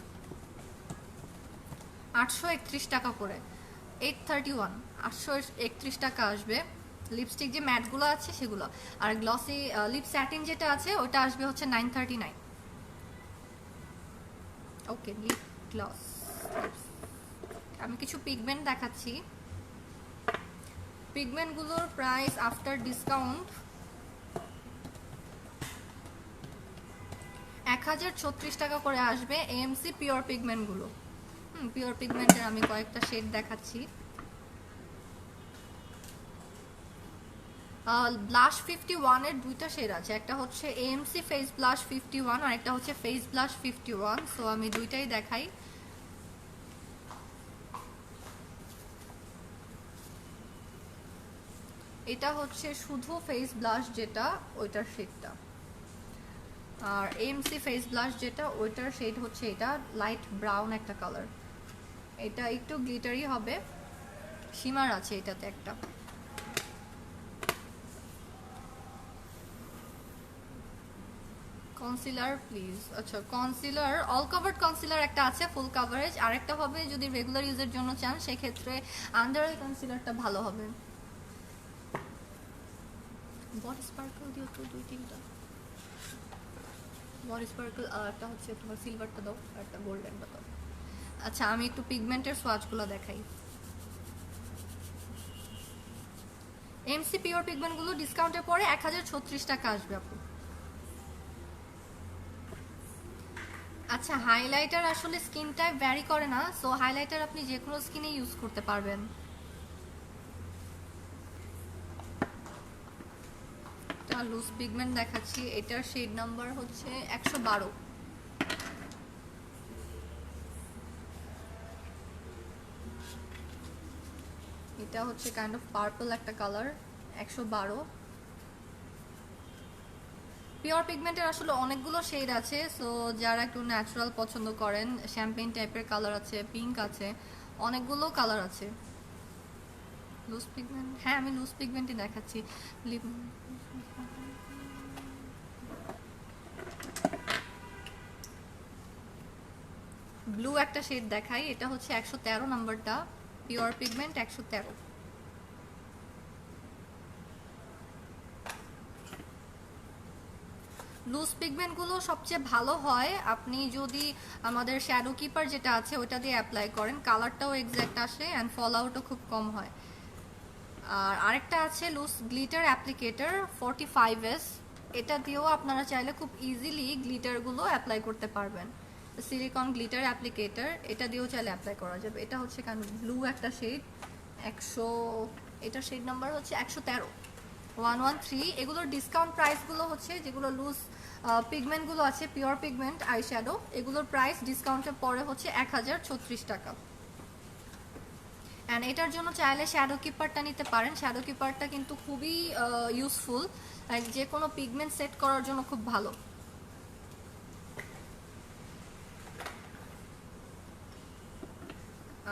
831 টাকা করে। 831, 831 টাকা আসবে লিপস্টিক যে ম্যাটগুলো আছে সেগুলো। আর গ্লসি লিপ স্যাটিন যেটা আছে ওটা আসবে হচ্ছে 939। ওকে লিপ গ্লস, আমি কিছু পিগমেন্ট দেখাচ্ছি। পিগমেন্টগুলোর প্রাইস আফটার ডিসকাউন্ট 1036 টাকা করে আসবে। এএমসি পিওর পিগমেন্টগুলো, পিওর পিগমেন্টের আমি কয়েকটা শেড দেখাচ্ছি। ব্লাশ 51 এর দুইটা শেড আছে, একটা হচ্ছে এএমসি ফেস ব্লাশ 51 আর একটা হচ্ছে ফেস ব্লাশ 51। সো আমি দুইটাই দেখাই। এটা হচ্ছে শুধু ফেস ব্লাশ যেটা, ওইটার শেডটা। আর এএমসি ফেস ব্লাশ যেটা, ওইটার শেড হচ্ছে এটা লাইট ব্রাউন একটা কালার। এটা একটু গ্লিটারি হবে, শিমার আছে এটাতে একটা। Concealer please. আচ্ছা কনসিলার অল কভার্ড কনসিলার একটা আছে ফুল কভারেজ, আর একটা হবে যদি রেগুলার ইউজের জন্য চান সেক্ষেত্রে আন্ডার আই কনসিলারটা ভালো হবে। বডি স্পার্কল দিও তো 2-3টা বডি স্পার্কল, আর একটা হচ্ছে তোমার সিলভারটা দাও, আর একটা গোল্ডেনটা দাও। আচ্ছা আমি একটু পিগমেন্টের সোয়াচগুলো দেখাই। এমসি পিওর পিগমেন্টগুলো ডিসকাউন্টের পরে 1036 টাকা আসবে আপু। আচ্ছা হাইলাইটার আসলে স্কিন টাইপ ভ্যারি করে না, সো হাইলাইটার আপনি যে কোনো স্কিনে ইউজ করতে পারবেন। এটা লুজ পিগমেন্ট দেখাচ্ছি, এটার শেড নাম্বার হচ্ছে 112। এটা হচ্ছে কাইন্ড অফ পার্পল একটা কালার, 112। পিওর পিগমেন্টের আসলে অনেকগুলো শেড আছে, সো যারা একটু ন্যাচারাল পছন্দ করেন, শ্যাম্পেইন টাইপের কালার আছে, পিঙ্ক আছে, অনেকগুলো কালার আছে। লুজ পিগমেন্ট, হ্যাঁ আমি লুজ পিগমেন্টই দেখাচ্ছি। ব্লু একটা শেড দেখাই, এটা হচ্ছে 113 নাম্বারটা, পিওর পিগমেন্ট 113। লুজ পিগমেন্টগুলো সবচেয়ে ভালো হয় আপনি যদি আমাদের শ্যাডো কিপার যেটা আছে ওটা দিয়ে অ্যাপ্লাই করেন, কালারটাও এক্স্যাক্ট আসে অ্যান্ড ফল আউটও খুব কম হয়। আর আরেকটা আছে লুজ গ্লিটার অ্যাপ্লিকেটর 45s, এটা দিয়েও আপনারা চাইলে খুব ইজিলি গ্লিটারগুলো অ্যাপ্লাই করতে পারবেন। সিলিকন গ্লিটার অ্যাপ্লিকেটর, এটা দিয়েও চাইলে অ্যাপ্লাই করা যাবে। এটা হচ্ছে কারণ ব্লু একটা শেড, 100, এটা শেড নাম্বার হচ্ছে 113 113। এগুলোর ডিসকাউন্ট প্রাইসগুলো হচ্ছে যেগুলো লুজ পিগমেন্টগুলো আছে পিওর পিগমেন্ট আই শ্যাডো, এগুলোর প্রাইস ডিসকাউন্টের পরে হচ্ছে 1036 টাকা। অ্যান্ড এটার জন্য চাইলে শ্যাডো কিপারটা নিতে পারেন, শ্যাডো কিপারটা কিন্তু খুবই ইউজফুল, যে কোনো পিগমেন্ট সেট করার জন্য খুব ভালো।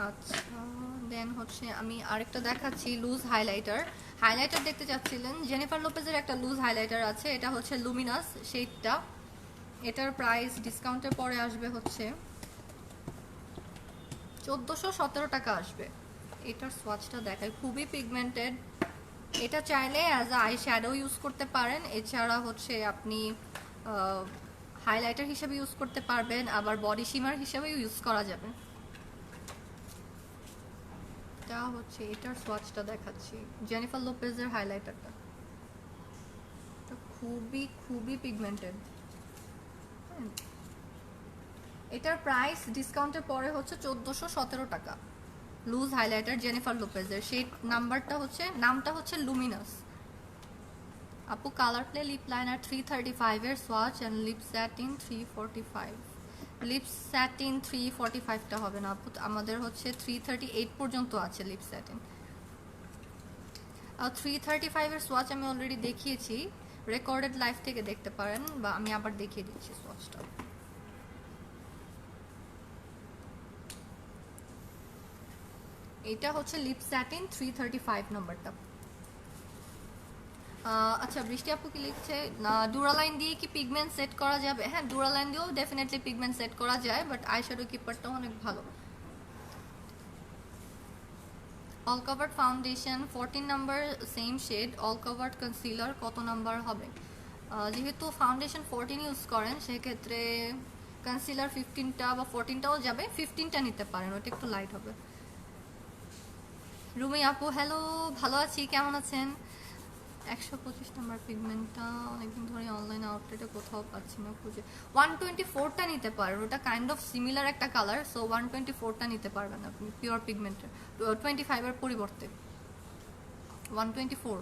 আচ্ছা দেন হচ্ছে আমি আরেকটা দেখাচ্ছি লুজ হাইলাইটার। হাইলাইটার দেখতে চাচ্ছিলেন, জেনিফার লোপেজের একটা লুজ হাইলাইটার আছে, এটা হচ্ছে লুমিনাস শেডটা। এটার প্রাইস ডিসকাউন্টের পরে আসবে হচ্ছে 1417 টাকা আসবে। এটার সোয়াচটা দেখায়, খুবই পিগমেন্টেড। এটা চাইলে অ্যাজ আই শ্যাডো ইউজ করতে পারেন, এছাড়া হচ্ছে আপনি হাইলাইটার হিসেবে ইউজ করতে পারবেন, আবার বডি শিমার হিসেবেও ইউজ করা যাবে। এটা হচ্ছে এটার সোয়াচটা দেখাচ্ছি, জেনিফার লোপেজের হাইলাইটারটা, এটা খুবই খুবই পিগমেন্টেড। এটার প্রাইস ডিসকাউন্টের পরে হচ্ছে 1417 টাকা। লুজ হাইলাইটার জেনিফার লোপেজের, সেই নামটা হচ্ছে লুমিনাস। আপু কালার প্লে লিপ লাইনার 335 এর swatch and lip satin 345। Lip satin 345টা হবে না আপু, আমাদের হচ্ছে 338 পর্যন্ত আছে লিপ স্যাটিন। আর 335 এর সোয়াচ আমি অলরেডি দেখিয়েছি, রেকর্ডেড লাইভ থেকে দেখতে পারেন, বা আমি আবার দেখিয়ে দিচ্ছি সোয়াচটা। এটা হচ্ছে লিপ স্যাটিন 335 নাম্বারটা। আচ্ছা বৃষ্টি আপু কি লিখছে, ডুরালাইন দিয়ে কি পিগমেন্ট সেট করা যাবে? হ্যাঁ ডুরালাইন দিয়েও ডেফিনেটলি পিগমেন্ট সেট করা যায়, বাট আইশ্যাডো কিপারটাও অনেক ভালো। All covered foundation 14 number same shade, all covered concealer কত নাম্বার হবে? যেহেতু ফাউন্ডেশন 14 ইউজ করেন সেক্ষেত্রে কনসিলার 15টা বা 14টাও যাবে, 15টা নিতে পারেন, ওটা একটু লাইট হবে। রুমি আপু হ্যালো, ভালো আছি, কেমন আছেন? 125 নাম্বার পিগমেন্টটা অনেকদিন ধরে অনলাইন আউটলেটে কোথাও পাচ্ছি না খুঁজে। 124টা নিতে পারেন, ওটা কাইন্ড অফ সিমিলার একটা কালার, সো 124টা নিতে পারবেন আপনি পিওর পিগমেন্টের, 25 এর পরিবর্তে 124।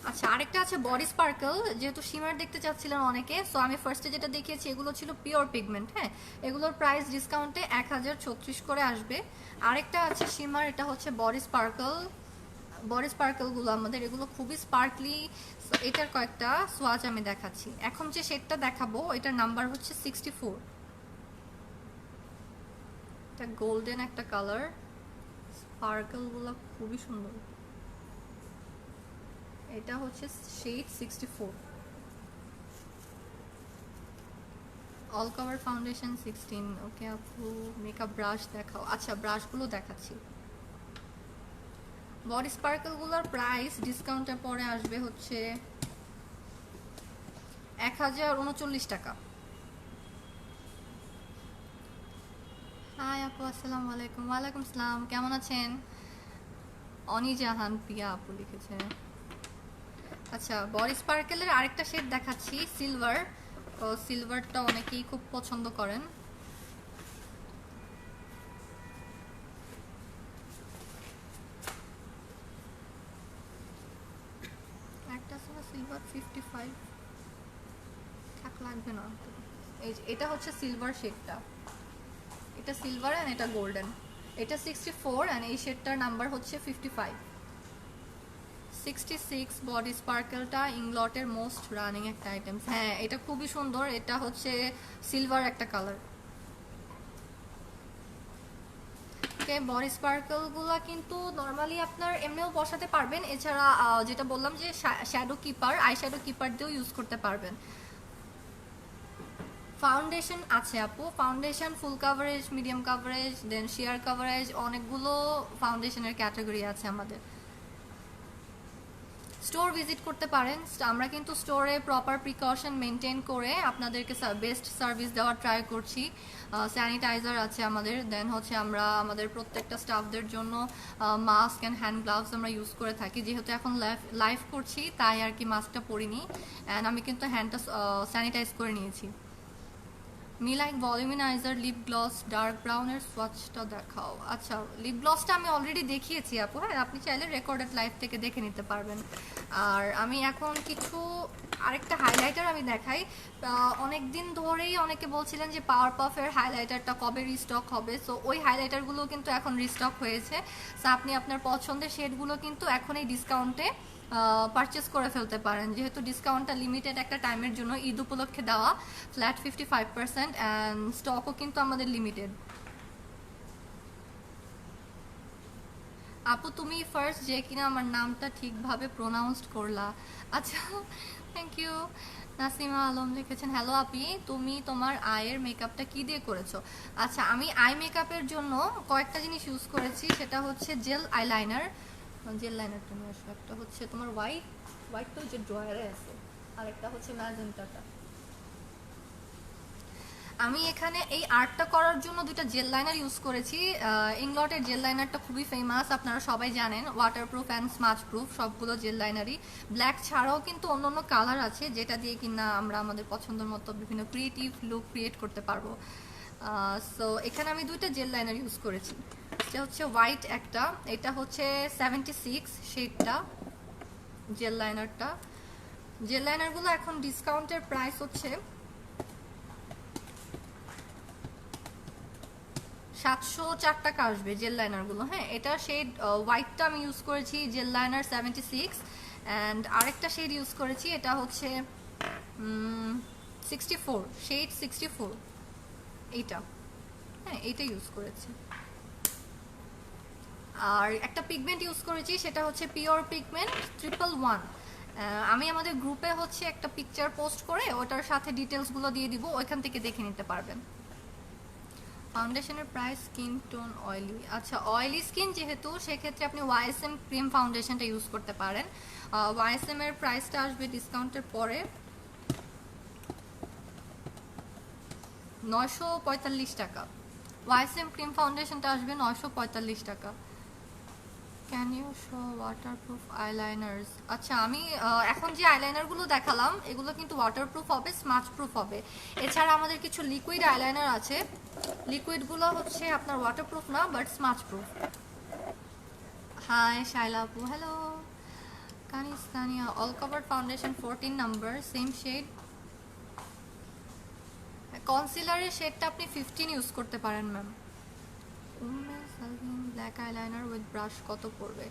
আচ্ছা আরেকটা আছে বডি স্পার্কল, যেহেতু শিমার দেখতে চাচ্ছিলেন অনেকে, সো আমি ফার্স্টে যেটা দেখিয়েছি এগুলো ছিল পিওর পিগমেন্ট। হ্যাঁ এগুলোর প্রাইস ডিসকাউন্টে 1036 করে আসবে। আরেকটা আছে শিমার, এটা হচ্ছে বডি স্পার্কল। বডি স্পার্কলগুলো আমাদের এগুলো খুবই স্পার্কলি। এটার কয়েকটা সোয়াচ আমি দেখাচ্ছি, এখন যে শেডটা দেখাবো এটার নাম্বার হচ্ছে 64। এটা গোল্ডেন একটা কালার, স্পার্কলগুলো খুবই সুন্দর। এটা হচ্ছে শেড 64। All cover foundation 16। ওকে আপু মেকআপ ব্রাশ দেখাও। আচ্ছা ব্রাশগুলো দেখাচ্ছি। বডি স্পার্কেলগুলোর প্রাইস ডিসকাউন্টের পরে আসবে হচ্ছে 1039 টাকা। হাই আপু, আসসালামু আলাইকুম। ওয়ালাইকুম আসসালাম, কেমন আছেন? অনিজাহান প্রিয়া আপু লিখেছে। আচ্ছা, বডি স্পার্কেলের আরেকটা শেড দেখাচ্ছি, সিলভার। সিলভারটা অনেকেই খুব পছন্দ করেন। একটা সিলভার 55 থাক, লাগবে না। এই যে এটা হচ্ছে সিলভার শেডটা, এটা সিলভার এন্ড এটা গোল্ডেন। এটা 64 এন্ড এই শেডটার নাম্বার হচ্ছে 55। 66 বডি স্পার্কেলটা ইংলটের মোস্ট রানিং একটা আইটেম। হ্যাঁ, এটা খুবই সুন্দর। এটা হচ্ছে সিলভার একটা কালার। ওকে, বডি স্পার্কেলগুলো কিন্তু নর্মালি আপনার এমনিও বসাতে পারবেন। এছাড়া যেটা বললাম যে shadow keeper, eye shadow keeper দিয়েও ইউজ করতে পারবেন। ফাউন্ডেশন আছে আপু, foundation full coverage, medium coverage, then sheer coverage, অনেকগুলো ফাউন্ডেশনের ক্যাটাগরি আছে আমাদের। স্টোর ভিজিট করতে পারেন। আমরা কিন্তু স্টোরে প্রপার প্রিকশন মেনটেন করে আপনাদেরকে বেস্ট সার্ভিস দেওয়ার ট্রাই করছি। স্যানিটাইজার আছে আমাদের, দেন হচ্ছে আমরা আমাদের প্রত্যেকটা স্টাফদের জন্য মাস্ক অ্যান্ড হ্যান্ড গ্লাভস আমরা ইউজ করে থাকি। যেহেতু এখন লাইভ করছি তাই আর কি মাস্কটা পরিনি, অ্যান্ড আমি কিন্তু হ্যান্ডটা স্যানিটাইজ করে নিয়েছি। Me like volumiser, lip gloss, dark ব্রাউনের সোয়াচটা দেখাও। আচ্ছা, লিপ গ্লসটা আমি অলরেডি দেখিয়েছি আপু। হ্যাঁ, আপনি চাইলে রেকর্ডেড লাইভ থেকে দেখে নিতে পারবেন। আর আমি এখন কিছু আরেকটা হাইলাইটার আমি দেখাই। অনেক দিন ধরেই অনেকে বলছিলেন যে পাওয়ার পাফের হাইলাইটারটা কবে রিস্টক হবে। সো ওই হাইলাইটারগুলো কিন্তু এখন রিস্টক হয়েছে। সো আপনি আপনার পছন্দের শেডগুলো কিন্তু এখন এই ডিসকাউন্টে পারচেস করে ফেলতে পারেন। যেহেতু ডিসকাউন্টটা লিমিটেড একটা টাইমের জন্য, ঈদ উপলক্ষে দেওয়া, ফ্ল্যাট 55%, অ্যান্ড স্টকও কিন্তু আমাদের লিমিটেড। আপু তুমি ফার্স্ট যে কিনা আমার নামটা ঠিকভাবে প্রোনাউন্সড করলা। আচ্ছা, থ্যাংক ইউ। নাসিমা আলম লিখেছেন, হ্যালো আপি, তুমি তোমার আয়ের মেকআপটা কি দিয়ে করেছো? আচ্ছা, আমি আই মেকআপের জন্য কয়েকটা জিনিস ইউজ করেছি। সেটা হচ্ছে জেল আইলাইনার, জেল লাইনারটা নিয়ে আসো। একটা হচ্ছে তোমার হোয়াইট তো যে ড্রয়ারে আছে, আর একটা হচ্ছে ম্যাজেন্টাটা। আমি এখানে এই আর্টটা করার জন্য দুটো জেল লাইনার ইউজ করেছি। ইংলটের জেল লাইনারটা খুবই ফেমাস, আপনারা সবাই জানেন। ওয়াটারপ্রুফ অ্যান্ড স্মাচ প্রুফ সবগুলো জেল লাইনারই। ব্ল্যাক ছাড়াও কিন্তু অন্য কালার আছে যেটা দিয়ে কিনা আমরা আমাদের পছন্দের মতো বিভিন্ন ক্রিয়েটিভ লুক ক্রিয়েট করতে পারবো। সো এখানে আমি দুইটা জেল লাইনার ইউজ করেছি। এটা হচ্ছে হোয়াইট একটা, এটা হচ্ছে 76 শেডটা জেল লাইনারটা। জেল লাইনারগুলো এখন ডিসকাউন্টের প্রাইস হচ্ছে 704 টাকা আসবে জেল লাইনারগুলো। হ্যাঁ, এটা শেড হোয়াইটটা আমি ইউজ করেছি, জেল লাইনার 76, অ্যান্ড আরেকটা শেড ইউজ করেছি, এটা হচ্ছে 64, শেড 64, এইটা। হ্যাঁ, এইটা ইউজ করেছি। আর একটা পিগমেন্ট ইউজ করেছি, সেটা হচ্ছে পিওর পিগমেন্ট 111। আমি আমাদের গ্রুপে হচ্ছে একটা পিকচার পোস্ট করে ওটার সাথে ডিটেলসগুলো দিয়ে দিব, ওইখান থেকে দেখে নিতে পারবেন। ফাউন্ডেশনের প্রাইস স্কিন টোন অয়েলি। আচ্ছা, অয়েলি স্কিন যেহেতু, সেক্ষেত্রে আপনি ওয়াইএসএম ক্রিম ফাউন্ডেশনটা ইউজ করতে পারেন। ওয়াইএসএম এর প্রাইসটা আসবে ডিসকাউন্টের পরে 945 টাকা। ওয়াইএসএম ক্রিম ফাউন্ডেশনটা আসবে 945 টাকা। Can you show waterproof eyeliners? আচ্ছা, আমি এখন যে আইলাইনারগুলো দেখালাম এগুলো কিন্তু ওয়াটারপ্রুফ হবে, স্মাচ প্রুফ হবে। এছাড়া আমাদের কিছু লিকুইড আইলাইনার আছে, লিকুইডগুলো হচ্ছে আপনার ওয়াটারপ্রুফ না, but smudge proof. Hi Shaila আপু, হ্যালো। কানিস্তানিয়া all cover foundation 14 number, same shade. কনসিলারের শেডটা আপনি 15 ইউজ করতে পারেন ma'am. Black eyeliner with brush কত পড়বে?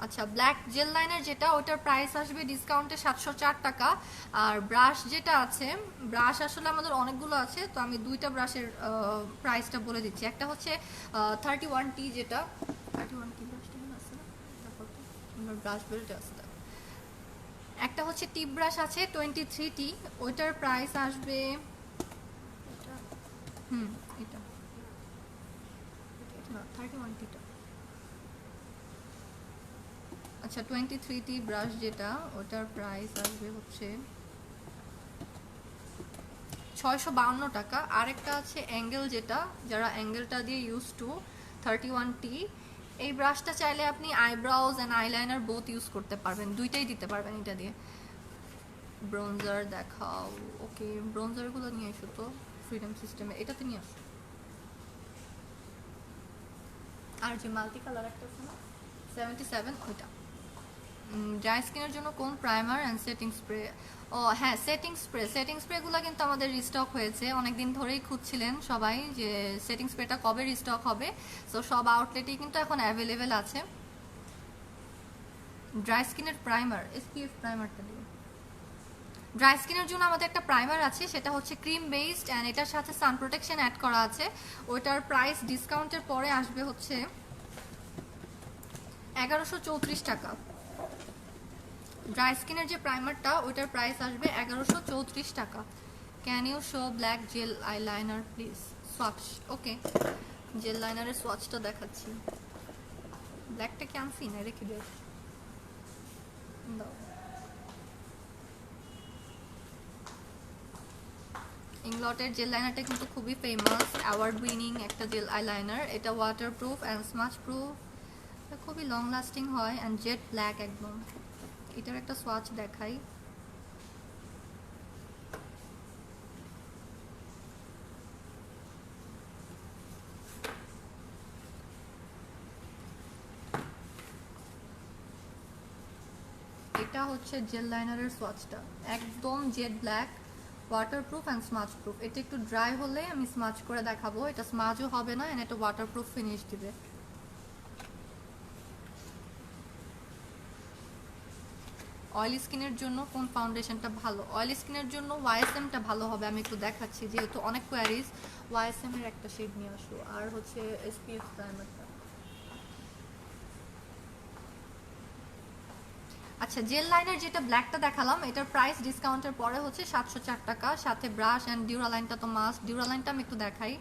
আচ্ছা, ব্ল্যাক জেল লাইনার যেটা, ওটার প্রাইস আসবে ডিসকাউন্টে 704 টাকা। আর ব্রাশ যেটা আছে, ব্রাশ আসলে আমাদের অনেকগুলো আছে, তো আমি দুইটা ব্রাশের প্রাইসটা বলে দিচ্ছি। একটা হচ্ছে 31T, যেটা 31T ব্রাশটা আছে না, দেখো তো আমার ব্রাশ বেল্টে আছে। একটা হচ্ছে টিপ ব্রাশ আছে 23T, ওইটার প্রাইস আসবে এটা না 31Tটা, আচ্ছা 23টি ব্রাশ যেটা ওটার প্রাইস আসবে হচ্ছে 652 টাকা। আরেকটা আছে অ্যাঙ্গেল, যেটা যারা অ্যাঙ্গেলটা দিয়ে ইউজ টু 31টি। এই ব্রাশটা চাইলে আপনি eyebrows and eyeliner both use করতে পারবেন, দুইটাই দিতে পারবেন এটা দিয়ে। ব্রোঞ্জার দেখাও। ওকে, ব্রোঞ্জারগুলো নিয়ে এসো তো ফ্রিডম সিস্টেমে, এটাতে নিয়ে আসো। আর যে মাল্টি কালার একটা আছে না 77, ওইটা। ড্রাই স্কিনের জন্য কোন প্রাইমার অ্যান্ড সেটিং স্প্রে? ও হ্যাঁ, সেটিং স্প্রেগুলো কিন্তু আমাদের রিস্টক হয়েছে, অনেকদিন ধরেই খুঁজছিলেন সবাই যে সেটিং স্প্রেটা কবে রিস্টক হবে। সো সব আউটলেটেই কিন্তু এখন অ্যাভেলেবেল আছে। ড্রাই স্কিনের প্রাইমার, এসপিএফ প্রাইমারটা দিই। ড্রাই স্কিনের জন্য আমাদের একটা প্রাইমার আছে, সেটা হচ্ছে ক্রিম বেসড অ্যান্ড এটার সাথে সান প্রোটেকশন অ্যাড করা আছে। ওইটার প্রাইস ডিসকাউন্টের পরে আসবে হচ্ছে 1134 টাকা। ড্রাই স্কিনের যে প্রাইমারটা ওইটার প্রাইস আসবে 1134 টাকা। Can you show black gel eyeliner please? Swatch, okay, gel লাইনারের সোয়াচটা দেখাচ্ছি। ব্ল্যাকটা কি আনছি না, রেখে দেব। ইংলটের জেল লাইনারটা কিন্তু খুবই ফেমাস, অ্যাওয়ার্ড উইনিং একটা জেল আইলাইনার। এটা ওয়াটারপ্রুফ অ্যান্ড স্মাচ প্রুফ, খুবই লং লাস্টিং হয় অ্যান্ড জেট ব্ল্যাক একদম। এটার একটা সোয়াচ দেখাই। এটা হচ্ছে জেল লাইনারের সোয়াচটা, একদম jet black, waterproof and smudge proof. এটা একটু ড্রাই হলে আমি স্মাচ করে দেখাবো, এটা স্মাচও হবে না এন্ড এটা ওয়াটারপ্রুফ ফিনিশ দিবে। অয়েলি স্কিনের জন্য কোন ফাউন্ডেশনটা ভালো? অয়েলি স্কিনের জন্য ওয়াইএসএমটা ভালো হবে, আমি একটু দেখাচ্ছি যেহেতু অনেক কোয়ারিজ। ওয়াইএসএম এর একটা শেড নিয়ে আসো, আর হচ্ছে এসপিএফ প্রাইমারটা। আচ্ছা, জেল লাইনার যেটা ব্ল্যাকটা দেখালাম এটার প্রাইস ডিসকাউন্টের পরে হচ্ছে 704 টাকা, সাথে ব্রাশ অ্যান্ড ডিউরালাইনটা তো মাস্ট। ডিউরালাইনটা আমি একটু দেখাই।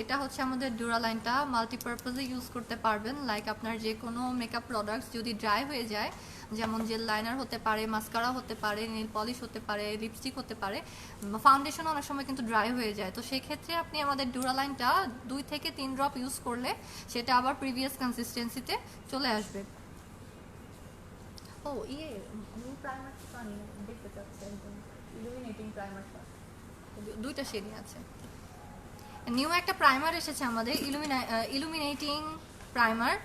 এটা হচ্ছে আমাদের ডিউরালাইনটা, মাল্টিপারপাজে ইউজ করতে পারবেন, লাইক আপনার যে কোনো মেকআপ প্রোডাক্টস যদি ড্রাই হয়ে যায়, যেমন জেল লাইনার হতে পারে, মাস্কারা হতে পারে, নেল পলিশ হতে পারে, লিপস্টিক হতে পারে, ফাউন্ডেশন অনেক সময় কিন্তু ড্রাই হয়ে যায়। তো সেই ক্ষেত্রে আপনি আমাদের ডিউরালাইনটা 2 থেকে 3 ড্রপ ইউজ করলে সেটা আবার প্রিভিয়াস কনসিস্টেন্সিতে চলে আসবে। ও নিউ প্রাইমারটা তো আমি দেখতে চাচ্ছি, একদম ইলুমিনেটিং প্রাইমারটা, দুইটা শেডই আছে। নিউ একটা প্রাইমার এসেছে আমাদের, ইলুমিনেটিং প্রাইমার।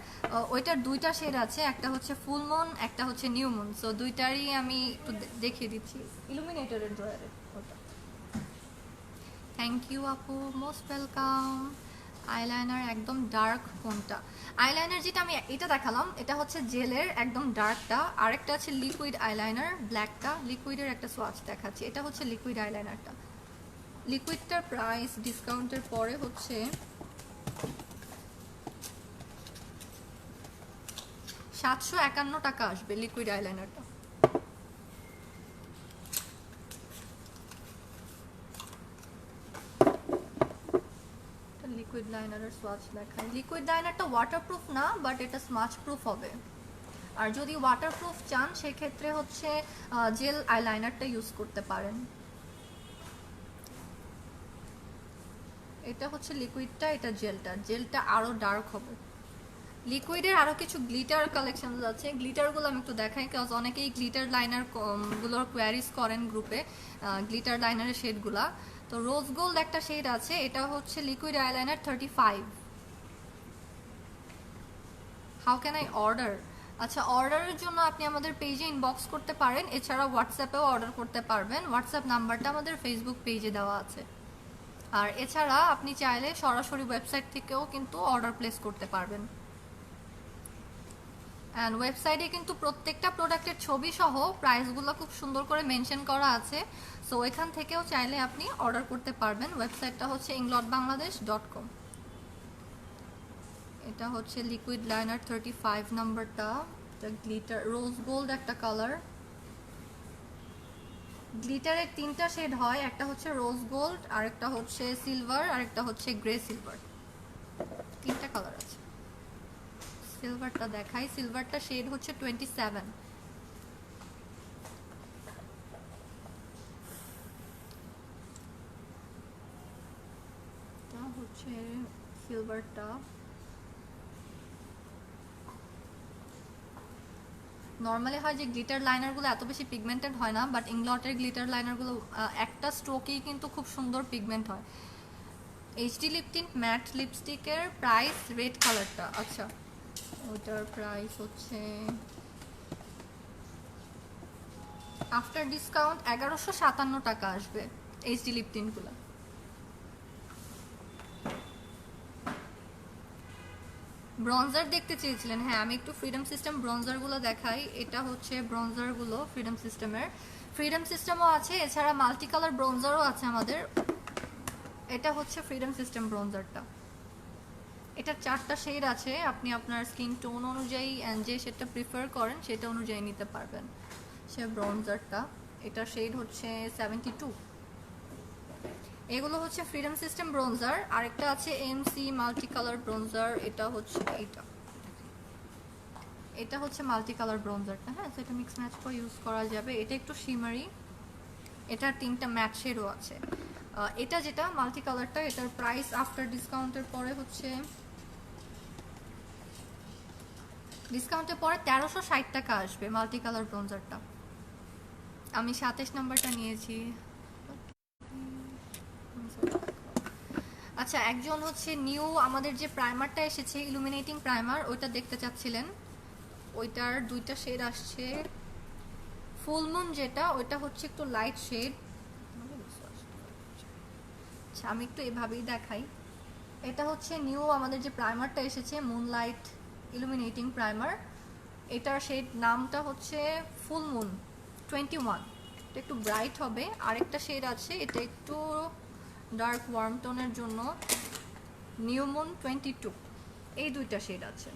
ওইটার দুইটা শেড আছে, একটা হচ্ছে ফুল মুন, একটা হচ্ছে নিউ মুন। সো দুইটারই আমি একটু দেখিয়ে দিচ্ছি। ইলুমিনেটরের ড্রয়ারে ওটা। থ্যাংক ইউ আপু, মোস্ট ওয়েলকাম। আইলাইনার একদম ডার্ক কোনটা? আইলাইনার যেটা আমি এটা দেখালাম এটা হচ্ছে জেলের একদম ডার্কটা, আরেকটা আছে লিকুইড আইলাইনার ব্ল্যাকটা। লিকুইডের একটা সোয়াচ দেখাচ্ছি, এটা হচ্ছে লিকুইড আইলাইনারটা। লিকুইডটার প্রাইস ডিসকাউন্টের পরে হচ্ছে 751 টাকা আসবে লিকুইড আইলাইনারটা। লিকুইড লাইনারের সোয়াচ দেখাই। লিকুইড লাইনারটা ওয়াটারপ্রুফ না, বাট এটা স্মাচ প্রুফ হবে। আর যদি ওয়াটারপ্রুফ চান সেক্ষেত্রে হচ্ছে জেল আইলাইনারটা ইউজ করতে পারেন। এটা হচ্ছে লিকুইডটা, এটা জেলটা। জেলটা আরো ডার্ক হবে। লিকুইডের আরো কিছু গ্লিটার কালেকশন আছে, গ্লিটারগুলো আমি একটু দেখাই, কারণ অনেকেই গ্লিটার লাইনার গুলোর কোয়ারিজ করেন গ্রুপে, গ্লিটার লাইনারের শেডগুলা। তো রোজ গোল্ড একটা শেড আছে, এটা হচ্ছে liquid eyeliner 35। How can I order? আচ্ছা, অর্ডারের জন্য আপনি আমাদের পেজে ইনবক্স করতে পারেন, এছাড়া হোয়াটসঅ্যাপেও অর্ডার করতে পারবেন। হোয়াটসঅ্যাপ নাম্বারটা আমাদের ফেসবুক পেজে দেওয়া আছে। আর এছাড়া আপনি চাইলে সরাসরি ওয়েবসাইট থেকেও কিন্তু অর্ডার প্লেস করতে পারবেন। অ্যান্ড ওয়েবসাইটে কিন্তু প্রত্যেকটা প্রোডাক্টের ছবি সহ প্রাইসগুলো খুব সুন্দর করে মেনশন করা আছে। সো এখান থেকেও চাইলে আপনি অর্ডার করতে পারবেন। ওয়েবসাইটটা হচ্ছে inglotbangladesh.com। এটা হচ্ছে লিকুইড লাইনার 35 নাম্বারটা, এটা গ্লিটার রোজ গোল্ড একটা কালার। গ্লিটারের 3টা শেড হয়, একটা হচ্ছে রোজ গোল্ড, আরেকটা হচ্ছে সিলভার, আরেকটা হচ্ছে গ্রে সিলভার, 3টা কালার আছে। সিলভারটা দেখাই, সিলভারটা শেড হচ্ছে 27। এটা হচ্ছে সিলভারটা। নর্মালি হয় যে গ্লিটার লাইনারগুলো এত বেশি পিগমেন্টেড হয় না, বাট ইংলটের গ্লিটার লাইনারগুলো একটা স্ট্রোকেই কিন্তু খুব সুন্দর পিগমেন্ট হয়। এইচডি লিপ টিন্ট ম্যাট লিপস্টিকের প্রাইস রেড কালারটা, আচ্ছা ওটার প্রাইস হচ্ছে আফটার ডিসকাউন্ট 1157 টাকা আসবে এইচডি লিপ টিন্টগুলো। ব্রঞ্জার দেখতে চেয়েছিলেন, হ্যাঁ আমি একটু ফ্রিডম সিস্টেম ব্রঞ্জারগুলো দেখাই। এটা হচ্ছে ব্রঞ্জারগুলো ফ্রিডম সিস্টেমের, ফ্রিডম সিস্টেমও আছে, এছাড়া মাল্টি কালার ব্রঞ্জারও আছে আমাদের। এটা হচ্ছে ফ্রিডম সিস্টেম ব্রঞ্জারটা, এটা 4টা শেড আছে, আপনি আপনার স্কিন টোন অনুযায়ী যে শেডটা প্রিফার করেন সেটা অনুযায়ী নিতে পারবেন। সে ব্রঞ্জারটা, এটা শেড হচ্ছে 72। এগুলো হচ্ছে ফ্রিডম সিস্টেম ব্রঞ্জার। আরেকটা আছে এমসি মাল্টি কালার ব্রঞ্জার, এটা হচ্ছে এটা হচ্ছে মাল্টি কালার ব্রঞ্জারটা, হ্যাঁ সেটা মিক্স ম্যাচ করে ইউজ করা যাবে। এটা একটু শিমারি, এটার 3টা ম্যাট শেডও আছে। এটা যেটা মাল্টি কালারটা, এটার প্রাইস আফটার ডিসকাউন্টের পরে হচ্ছে, ডিসকাউন্টের পরে 1360 টাকা আসবে মাল্টি কালার ব্রঞ্জারটা। আমি 27 নাম্বারটা নিয়েছি। আচ্ছা, একজন হচ্ছে নিউ আমাদের যে প্রাইমারটা এসেছে ইলুমিনেটিং প্রাইমার, ওইটা দেখতে চাচ্ছিলেন। ওইটার 2টা শেড আসছে। ফুল মুন যেটা, ওইটা হচ্ছে একটু লাইট শেড। আচ্ছা আমি একটু এভাবেই দেখাই। এটা হচ্ছে নিউ আমাদের যে প্রাইমারটা এসেছে মুনলাইট ইলুমিনেটিং প্রাইমার, এটার শেড নামটা হচ্ছে ফুল মুন 21। এটা একটু ব্রাইট হবে। আরেকটা শেড আছে, এটা একটু ডার্ক ওয়ার্ম টোনের জন্য নিউ মুন 22। এই 2টা শেড আছে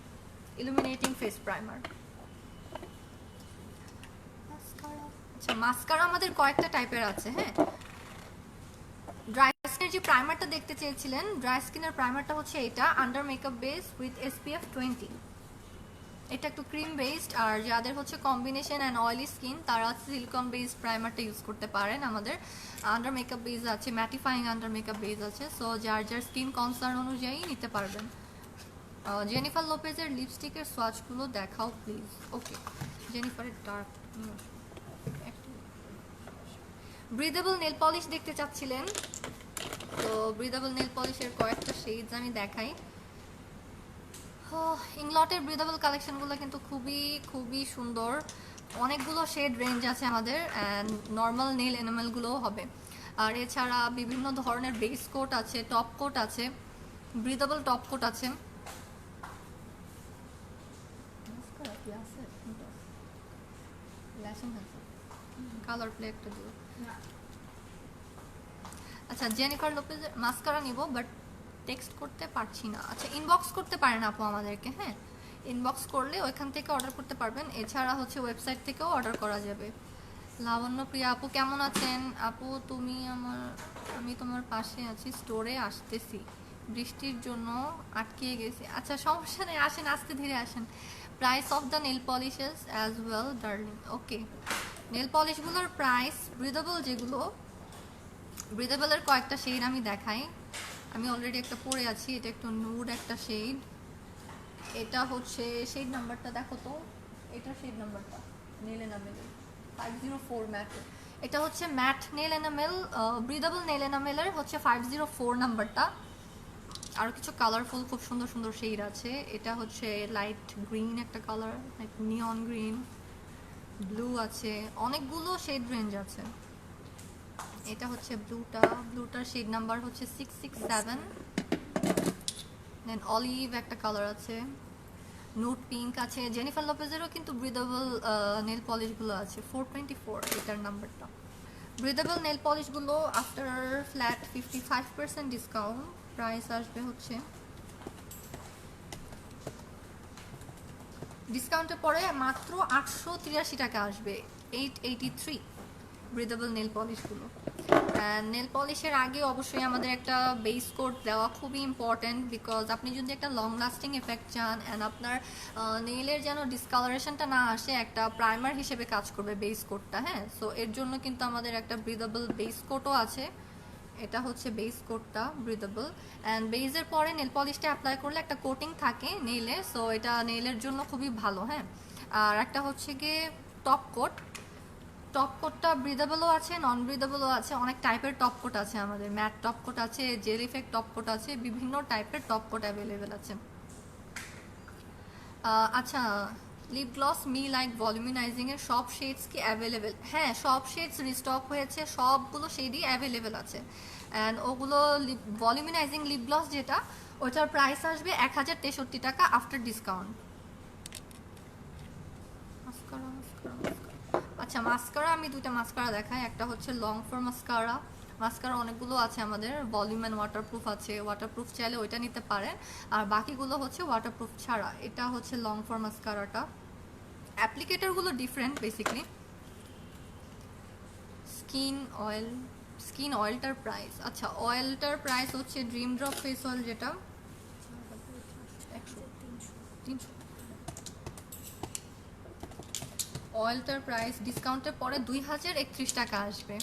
ইলুমিনেটিং ফেস প্রাইমার। আচ্ছা মাস্কারা আমাদের কয়েকটা টাইপের আছে, হ্যাঁ। ড্রাই স্কিনের যে প্রাইমারটা দেখতে চেয়েছিলেন, ড্রাই স্কিনের প্রাইমারটা হচ্ছে এটা under makeup base with SPF 20। এটা একটু ক্রিম বেসড, আর যাদের হচ্ছে কম্বিনেশন অ্যান্ড অয়েলি স্কিন তারা সিলিকন বেসড প্রাইমারটা ইউজ করতে পারেন। আমাদের আন্ডার মেকআপ বেস আছে, ম্যাটিফাইং আন্ডার মেকআপ বেস আছে, সো যার যার স্কিন কনসার্ন অনুযায়ী নিতে পারবেন। জেনিফার লোপেজের লিপস্টিকের সোয়াচগুলো দেখাও প্লিজ। ওকে, জেনিফারের ডার্ক ব্রিদেবল নেল পলিশ দেখতে চাচ্ছিলেন, তো ব্রিদেবল নেল পলিশের কয়েকটা শেডস আমি দেখাই। ইংলটের ব্রিদেবল কালেকশনগুলো কিন্তু খুবই খুবই সুন্দর, অনেকগুলো শেড রেঞ্জ আছে আমাদের, অ্যান্ড নর্মাল নেল এনামেলগুলোও হবে। আর এছাড়া বিভিন্ন ধরনের বেস কোট আছে, টপ কোট আছে, ব্রিদেবল টপ কোট আছে। কালার প্লে একটা দিও। আচ্ছা জেনিফার লোপেজের মাস্কারা নিব, বাট টেক্সট করতে পারছি না। আচ্ছা ইনবক্স করতে পারেন আপু আমাদেরকে, হ্যাঁ ইনবক্স করলে ওইখান থেকে অর্ডার করতে পারবেন। এছাড়া হচ্ছে ওয়েবসাইট থেকেও অর্ডার করা যাবে। লাবণ্য প্রিয়া আপু কেমন আছেন? আপু আমি তোমার পাশে আছি, স্টোরে আসতেছি, বৃষ্টির জন্য আটকে গেছি। আচ্ছা সমস্যা নেই, আসেন আস্তে ধীরে আসেন। Price of the nail polishes as well darling. Okay, nail পলিশগুলোর প্রাইস ব্রিদেবল যেগুলো, ব্রিদেবলের কয়েকটা শেড আমি দেখাই। আমি অলরেডি একটা পরে আছি, এটা একটু নুড একটা শেড। এটা হচ্ছে শেড নাম্বারটা দেখো তো, এটা শেড নাম্বারটা নেল এনামেল 504 ম্যাট। এটা হচ্ছে matte nail enamel, breathable nail এনামেলের হচ্ছে 504 নাম্বারটা। আরও কিছু কালারফুল খুব সুন্দর সুন্দর শেড আছে। এটা হচ্ছে লাইট গ্রিন একটা কালার, লাইক নিয়ন গ্রিন, ব্লু আছে, অনেকগুলো শেড রেঞ্জ আছে। এটা হচ্ছে ব্লুটার শেড নাম্বার হচ্ছে 667। দেন অলিভ একটা কালার আছে, নুড পিঙ্ক আছে। জেনিফার লোপেজেরও কিন্তু ব্রিদেবল নেল পলিশগুলো আছে, 424 এটার নাম্বারটা। ব্রিদেবল নেল পলিশগুলো আফটার ফ্ল্যাট 55% ডিসকাউন্ট প্রাইস আসবে হচ্ছে, ডিসকাউন্টের পরে মাত্র 883 টাকা আসবে, 883 ব্রিদেবল নেল পলিশগুলো। নেল পলিশের আগে অবশ্যই আমাদের একটা বেস কোট দেওয়া খুবই ইম্পর্ট্যান্ট, বিকজ আপনি যদি একটা লং লাস্টিং এফেক্ট চান অ্যান্ড আপনার নেইলের যেন ডিসকালারেশনটা না আসে, একটা প্রাইমার হিসেবে কাজ করবে বেস কোটটা। হ্যাঁ, সো এর জন্য কিন্তু আমাদের একটা ব্রিদেবল বেস কোটও আছে। এটা হচ্ছে বেস কোটটা ব্রিদেবল, অ্যান্ড বেসের পরে নেল পলিশটা অ্যাপ্লাই করলে একটা কোটিং থাকে নেইলে, সো এটা নেইলের জন্য খুবই ভালো। হ্যাঁ, আর একটা হচ্ছে গিয়ে টপ কোট। টপ কোটটা ব্রিদেবলও আছে, নন ব্রিদেবলও আছে, অনেক টাইপের টপ কোট আছে আমাদের। ম্যাট টপ কোট আছে, জেল ইফেক্ট টপ কোট আছে, বিভিন্ন টাইপের টপ কোট অ্যাভেলেবেল আছে। আচ্ছা, লিপ গ্লস মি লাইক ভলিউমিনাইজিং এর সব শেডস কি অ্যাভেলেবেল? হ্যাঁ, সব শেডস রিস্টক হয়েছে, সবগুলো শেডই অ্যাভেলেবেল আছে। অ্যান্ড ওগুলো ভলিউমিনাইজিং লিপ গ্লস যেটা, ওটার প্রাইস আসবে 1063 টাকা আফটার ডিসকাউন্ট। আচ্ছা, মাস্কারা আমি দুইটা মাস্কারা দেখাই। একটা হচ্ছে লং ফর মাস্কারা। মাস্কারা অনেকগুলো আছে আমাদের, ভলিউম অ্যান্ড ওয়াটারপ্রুফ আছে, ওয়াটারপ্রুফ চাইলে ওইটা নিতে পারেন, আর বাকিগুলো হচ্ছে ওয়াটারপ্রুফ ছাড়া। এটা হচ্ছে লং ফর মাস্কারাটা। অ্যাপ্লিকেটরগুলো different basically. Skin oil, skin অয়েলটার প্রাইস, আচ্ছা অয়েলটার প্রাইস হচ্ছে ড্রিম ড্রপ ফেস অয়েল, যেটা 300। অয়েলটার প্রাইস ডিসকাউন্টের পরে 2031 টাকা আসবে।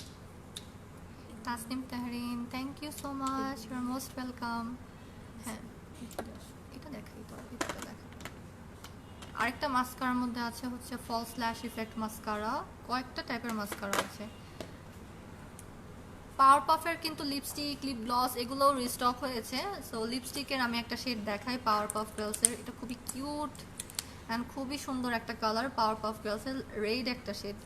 Tasnim Tahrin, thank you so much, you are most welcome. হ্যাঁ, এটা দেখাই তো, এটা দেখা। আরেকটা মাস্কারার মধ্যে আছে হচ্ছে ফলস ল্যাশ ইফেক্ট মাস্কারা। কয়েকটা টাইপের মাস্কারা আছে। পাওয়ার পাফের কিন্তু লিপস্টিক, লিপ গ্লস এগুলোও রিস্টক হয়েছে। সো লিপস্টিকের আমি একটা শেড দেখাই, পাওয়ার পাফ গার্লসের। এটা খুবই কিউট অ্যান্ড খুবই সুন্দর একটা কালার, পাওয়ার পাফ গার্লসের রেড একটা শেড।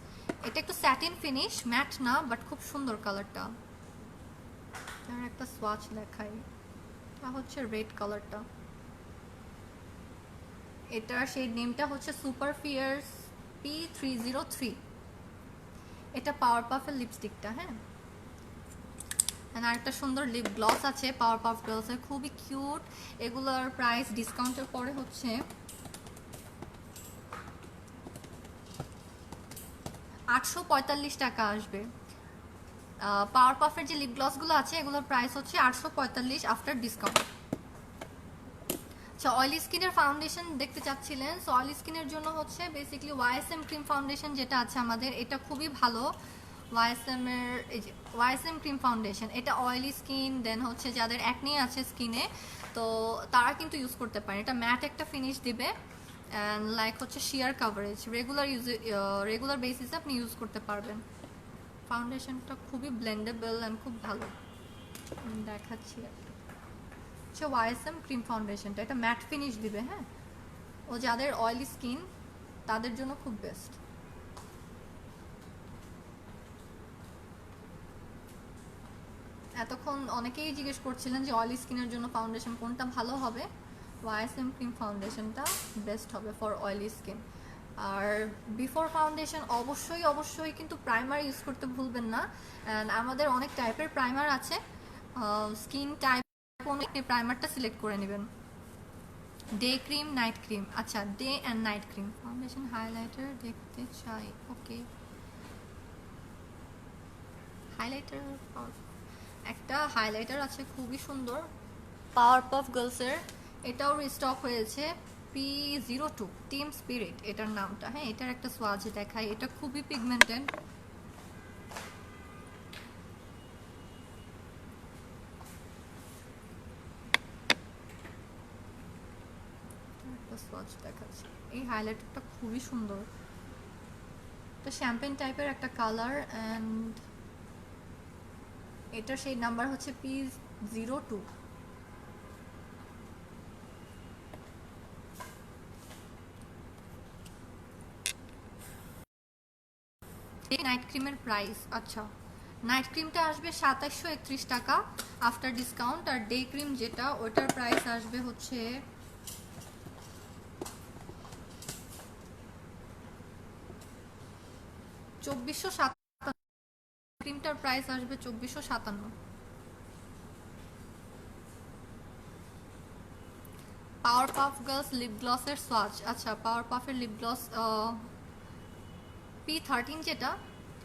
এটা একটু স্যাটিন ফিনিশ, ম্যাট না, বাট খুব সুন্দর কালারটা। আর একটা সোয়াচ দেখাই, এটা হচ্ছে রেড কালারটা। এটার শেড নেমটা হচ্ছে সুপার ফিয়ার্স P303। এটা পাওয়ার পাফের লিপস্টিকটা। হ্যাঁ, আর একটা সুন্দর লিপ গ্লস আছে পাওয়ার পাফ গার্লসের, খুবই কিউট। এগুলোর প্রাইস ডিসকাউন্টের পরে হচ্ছে 845 টাকা আসবে। পাওয়ার পাফের যে লিপ গ্লসগুলো আছে এগুলোর প্রাইস হচ্ছে 845 আফটার ডিসকাউন্ট। আচ্ছা, অয়েলি স্কিনের ফাউন্ডেশন দেখতে চাচ্ছিলেন। সো অয়েলি স্কিনের জন্য হচ্ছে বেসিক্যালি ওয়াইএসএম ক্রিম ফাউন্ডেশন যেটা আছে আমাদের, এটা খুবই ভালো। ওয়াইএসএম এর এই যে ওয়াইএসএম ক্রিম ফাউন্ডেশন, এটা অয়েলি স্কিন, দেন হচ্ছে যাদের অ্যাকনি আছে স্কিনে, তো তারা কিন্তু ইউজ করতে পারে। এটা ম্যাট একটা ফিনিশ দিবে অ্যান্ড লাইক হচ্ছে শিয়ার কাভারেজ, রেগুলার বেসিসে আপনি ইউজ করতে পারবেন। ফাউন্ডেশনটা খুবই ব্লেন্ডেবল অ্যান্ড খুব ভালো। দেখাচ্ছি হচ্ছে ওয়াইএসএম ক্রিম ফাউন্ডেশনটা, এটা ম্যাট ফিনিশ দিবে। হ্যাঁ, ও যাদের অয়েলি স্কিন তাদের জন্য খুব বেস্ট। এতক্ষণ অনেকেই জিজ্ঞেস করছিলেন যে অয়েলি স্কিনের জন্য ফাউন্ডেশন কোনটা ভালো হবে। ওয়াইএসএম ক্রিম ফাউন্ডেশনটা বেস্ট হবে ফর অয়েলি স্কিন। আর বিফোর ফাউন্ডেশন অবশ্যই কিন্তু প্রাইমার ইউজ করতে ভুলবেন না। অ্যান্ড আমাদের অনেক টাইপের প্রাইমার আছে, স্কিন টাইপ অনুযায়ী প্রাইমারটা সিলেক্ট করে নেবেন। Day cream, night cream. আচ্ছা, day and night cream. Foundation highlighter দেখতে চাই, ওকে। হাইলাইটার, একটা হাইলাইটার আছে খুবই সুন্দর পাওয়ার পাফ গার্লসের, এটাও রিস্টক হয়েছে। P02 টিম স্পিরিট এটার নামটা। হ্যাঁ, এটার একটা সোয়াচ দেখাই, এটা খুবই পিগমেন্টেড। সোয়াচ দেখাচ্ছি, এই হাইলাইটারটা খুবই সুন্দর। এটা শ্যাম্পেন টাইপের একটা কালার অ্যান্ড এটার সেই নাম্বার হচ্ছে P02। নাইট ক্রিমের প্রাইস, আচ্ছা নাইট ক্রিমটা আসবে 2731 টাকা আফটার ডিসকাউন্ট, আর ডে ক্রিম যেটা ওটার প্রাইস আসবে হচ্ছে 2457। ক্রিমটার প্রাইস আসবে 2457। পাওয়ার পাফ গার্লস লিপ গ্লসের সোয়াচ, আচ্ছা পাওয়ার পাফের লিপ গ্লস P13 যেটা,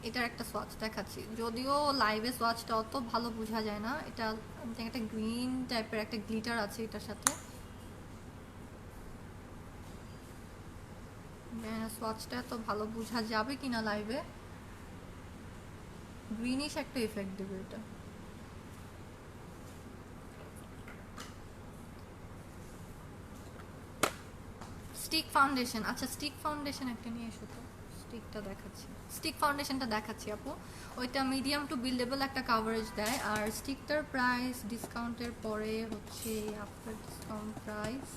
এটার একটা সোয়াচ দেখাচ্ছি, যদিও লাইভে সোয়াচটা অত ভালো বোঝা যায় না। এটা একটা গ্রিন টাইপের একটা গ্লিটার আছে এটার সাথে। সোয়াচটা এত ভালো বোঝা যাবে কিনা লাইভে, গ্রিনিশ একটা ইফেক্ট দেবে এটা। স্টিক ফাউন্ডেশন, আচ্ছা স্টিক ফাউন্ডেশন একটা নিয়ে এসো তো, স্টিকটা দেখাচ্ছি, স্টিক ফাউন্ডেশনটা দেখাচ্ছি আপু। ওইটা মিডিয়াম টু বিল্ডেবল একটা কাভারেজ দেয়। আর স্টিকটার প্রাইস ডিসকাউন্টের পরে হচ্ছে আফটার ডিসকাউন্ট প্রাইস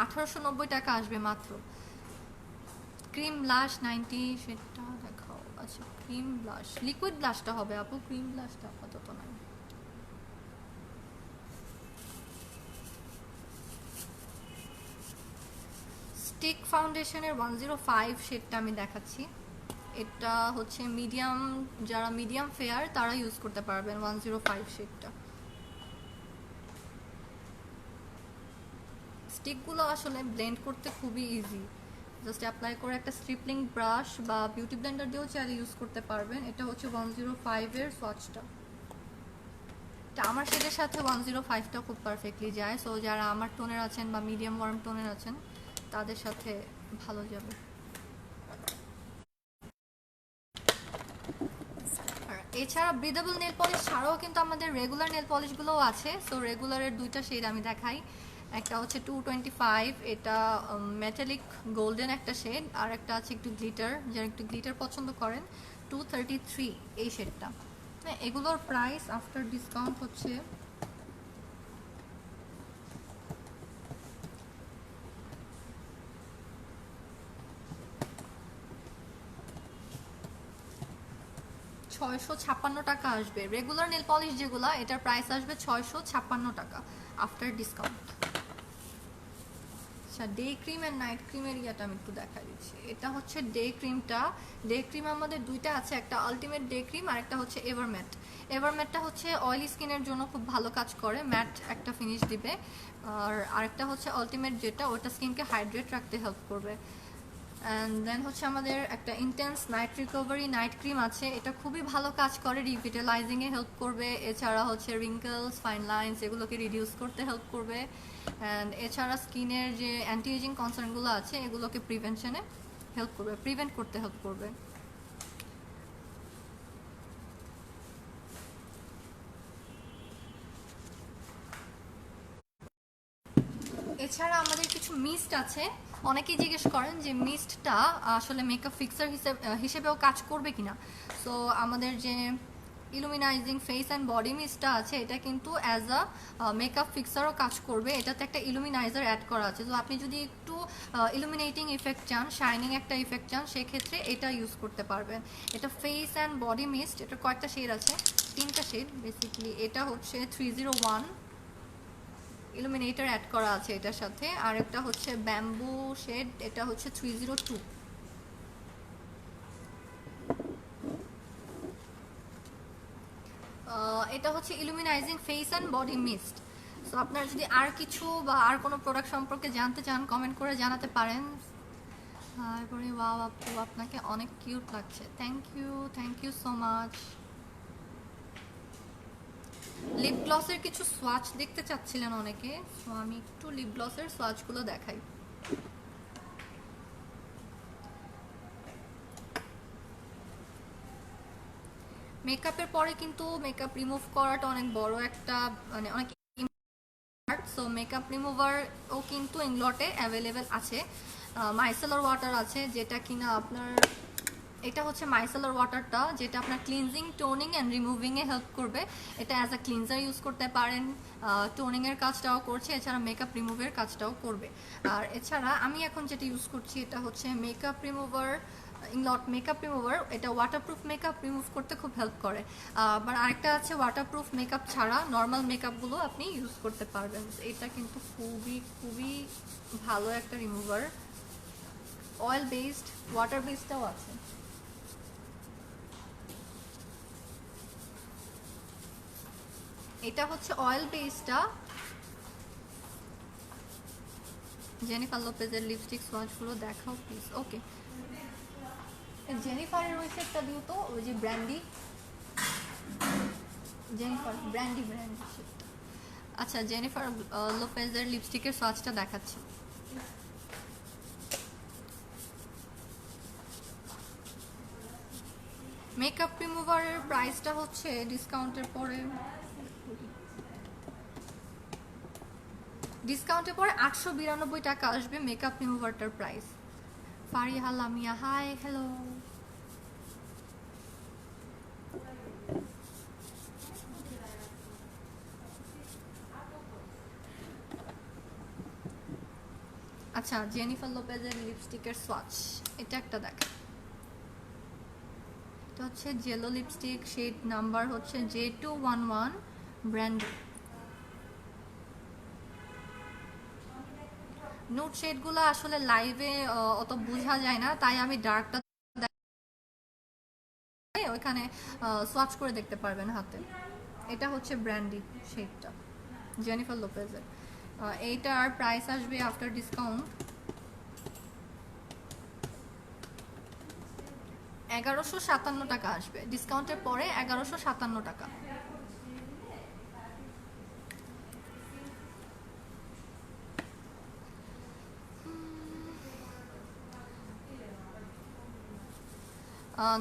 1890 টাকা আসবে মাত্র। ক্রিম ব্লাশ 90, সেটা দেখাও। আচ্ছা ক্রিম ব্লাশ, লিকুইড ব্লাশটা হবে আপু, ক্রিম ব্লাশটা আপাতত নাই। স্টিক ফাউন্ডেশনের 105 শেডটা আমি দেখাচ্ছি। এটা হচ্ছে মিডিয়াম, যারা মিডিয়াম ফেয়ার তারা ইউজ করতে পারবেন 105 শেডটা। স্টিকগুলো আসলে ব্লেন্ড করতে খুবই ইজি, জাস্ট অ্যাপ্লাই করে একটা স্ট্রিপলিং ব্রাশ বা বিউটি ব্লেন্ডার দিয়েও চাইলে ইউজ করতে পারবেন। এটা হচ্ছে 105 এর সোয়াচটা। আমার শেডের সাথে 105টা খুব পারফেক্টলি যায়, সো যারা আমার টোনের আছেন বা মিডিয়াম ওয়ার্ম টোনের আছেন তাদের সাথে ভালো যাবে। আর এছাড়া ব্রিদেবল নেল পলিশ ছাড়াও কিন্তু আমাদের রেগুলার নেল পলিশগুলোও আছে। সো রেগুলারের দুইটা শেড আমি দেখাই। একটা হচ্ছে 225, এটা মেটালিক গোল্ডেন একটা শেড, আর একটা আছে একটু গ্লিটার, যারা একটু গ্লিটার পছন্দ করেন 233 এই শেডটা। হ্যাঁ, এগুলোর প্রাইস আফটার ডিসকাউন্ট হচ্ছে টাকা আসবে। রেগুলার নেল পলিশ যেগুলো, এটার প্রাইস আসবে 656 টাকা আফটার ডিসকাউন্ট। আচ্ছা ডে ক্রিম এন্ড নাইট ক্রিমের ইয়াটা আমি একটু দেখা দিচ্ছি। এটা হচ্ছে ডে ক্রিমটা। ডে ক্রিম আমাদের দুইটা আছে, একটা আলটিমেট ডে ক্রিম আর একটা হচ্ছে এভারম্যাট। এভারম্যাটটা হচ্ছে অয়েলি স্কিনের জন্য খুব ভালো কাজ করে, ম্যাট একটা ফিনিশ দিবে। আর আরেকটা হচ্ছে আলটিমেট, যেটা ওটা স্কিনকে হাইড্রেট রাখতে হেল্প করবে। অ্যান্ড দেন হচ্ছে আমাদের একটা intense night recovery night cream আছে, এটা খুবই ভালো কাজ করে, রিভিটালাইজিংয়ে হেল্প করবে। এছাড়া হচ্ছে রিঙ্কলস, ফাইন লাইন্স এগুলোকে রিডিউস করতে হেল্প করবে। অ্যান্ড এছাড়া স্কিনের যে অ্যান্টি এজিং কনসার্নগুলো আছে এগুলোকে প্রিভেনশনে হেল্প করবে, প্রিভেন্ট করতে হেল্প করবে। এছাড়া আমাদের কিছু মিস্ট আছে। অনেকেই জিজ্ঞেস করেন যে মিস্টটা আসলে মেকআপ ফিক্সার হিসেবেও কাজ করবে কিনা। সো আমাদের যে ইলুমিনাইজিং ফেস অ্যান্ড বডি মিস্টটা আছে, এটা কিন্তু অ্যাজ আ মেকআপ ফিক্সারও কাজ করবে। এটাতে একটা ইলুমিনাইজার অ্যাড করা আছে। তো আপনি যদি একটু ইলুমিনেটিং ইফেক্ট চান, শাইনিং একটা ইফেক্ট চান, সেক্ষেত্রে এটা ইউজ করতে পারবেন। এটা ফেস অ্যান্ড বডি মিস্ট, এটা কয়েকটা শেড আছে, 3টা শেড বেসিক্যালি। এটা হচ্ছে 301 ইলুমিনেটর অ্যাড করা আছে এটার সাথে। আর একটা হচ্ছে ব্যাম্বু শেড, এটা হচ্ছে 302। এটা হচ্ছে illuminising face and body mist. So আপনারা যদি আর কিছু বা আর কোনো প্রোডাক্ট সম্পর্কে জানতে চান কমেন্ট করে জানাতে পারেন। তারপরে ওয়াও আপু, আপনাকে অনেক কিউট লাগছে, thank you so much. Lip গ্লসের কিছু সোয়াচ দেখতে চাচ্ছিলেন অনেকে, সো আমি একটু লিপ গ্লসের সোয়াচগুলো দেখাই। মেকআপের পরে কিন্তু মেকআপ রিমুভ করাটা অনেক বড় একটা, মানে অনেক, সো মেকআপ রিমুভারও কিন্তু ইংলটে অ্যাভেলেবেল আছে। মাইসেলার ওয়াটার আছে, যেটা কিনা আপনার, এটা হচ্ছে মাইসেলার ওয়াটারটা, যেটা আপনার ক্লিনজিং, টোনিং অ্যান্ড রিমুভিংয়ে হেল্প করবে। এটা অ্যাজ আ ক্লিনজার ইউজ করতে পারেন, টোনিংয়ের কাজটাও করছে, এছাড়া মেকআপ রিমুভের কাজটাও করবে। আর এছাড়া আমি এখন যেটা ইউজ করছি এটা হচ্ছে মেকআপ রিমুভার, ইংলট মেকআপ রিমুভার। এটা ওয়াটারপ্রুফ মেকআপ রিমুভ করতে খুব হেল্প করে। আবার আরেকটা আছে ওয়াটারপ্রুফ মেকআপ ছাড়া নর্মাল মেকআপগুলো আপনি ইউজ করতে পারবেন। এটা কিন্তু খুবই ভালো একটা রিমুভার। অয়েল বেসড, ওয়াটার বেসডটাও আছে। এটা হচ্ছে অয়েল বেসটা। জেনিফার লোপেজের লিপস্টিক সোয়াচগুলো দেখাও প্লিজ। ওকে, জেনিফারের ওই শেডটা দিও তো, ওই যে ব্র্যান্ডি, জেনিফার ব্র্যান্ডি ব্র্যান্ডি শেডটা। আচ্ছা জেনিফার লোপেজের লিপস্টিকের সোয়াচটা দেখাচ্ছি। মেকআপ রিমুভারের প্রাইসটা হচ্ছে ডিসকাউন্টের পরে, ডিসকাউন্টের পরে 892 টাকা আসবে মেকআপ রিমুভারটার price. Fariha Lamia hi hello. আচ্ছা জেনিফার লোপেজের লিপস্টিকের সোয়াচ এটা একটা দেখেন, এটা হচ্ছে জেলো লিপস্টিক, শেড নাম্বার হচ্ছে J211 ব্র্যান্ড। নুট শেডগুলো আসলে লাইভে অত বোঝা যায় না, তাই আমি ডার্কটা ওইখানে সোয়াচ করে দেখতে পারবেন হাতে। এটা হচ্ছে ব্র্যান্ডি শেডটা জেনিফার লোপেজের। এইটার প্রাইস আসবে আফটার ডিসকাউন্ট 1157 টাকা আসবে, ডিসকাউন্টের পরে 1157 টাকা।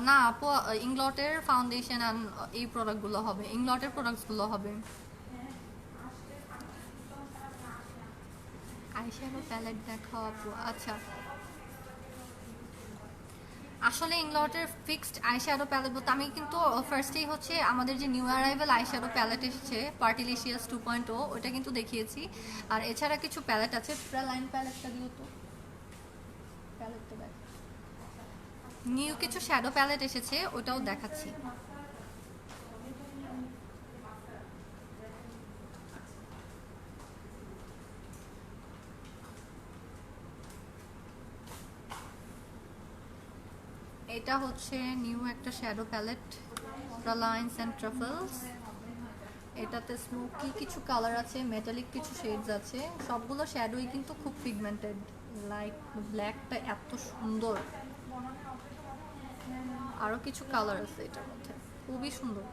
না আপু, ইংলটের ফাউন্ডেশন আর এই প্রোডাক্টগুলো হবে, ইংলটের প্রোডাক্টসগুলো হবে। আইশ্যাডো প্যালেট দেখাও আপু। আচ্ছা আসলে ইংলটের ফিক্সড আইশ্যাডো প্যালেট বলতে আমি কিন্তু ফার্স্টেই হচ্ছে আমাদের যে নিউ অ্যারাইভেল আইশ্যাডো প্যালেট এসেছে পার্টিলিশিয়াস 2.0 ওটা কিন্তু দেখিয়েছি। আর এছাড়া কিছু প্যালেট আছে, লাইন প্যালেটটা দিও তো, প্যালেটটা দেখ, নিউ কিছু শ্যাডো প্যালেট এসেছে ওটাও দেখাচ্ছি। এটা হচ্ছে নিউ একটা শ্যাডো প্যালেট লাইন্স অ্যান্ড ট্রাফেলস। এটাতে স্মোকি কিছু কালার আছে, মেটালিক কিছু শেডস আছে, সবগুলো শ্যাডোই কিন্তু খুব পিগমেন্টেড। লাইক ব্ল্যাকটা এত সুন্দর, আরো কিছু কালার আছে এটার মধ্যে, খুবই সুন্দর।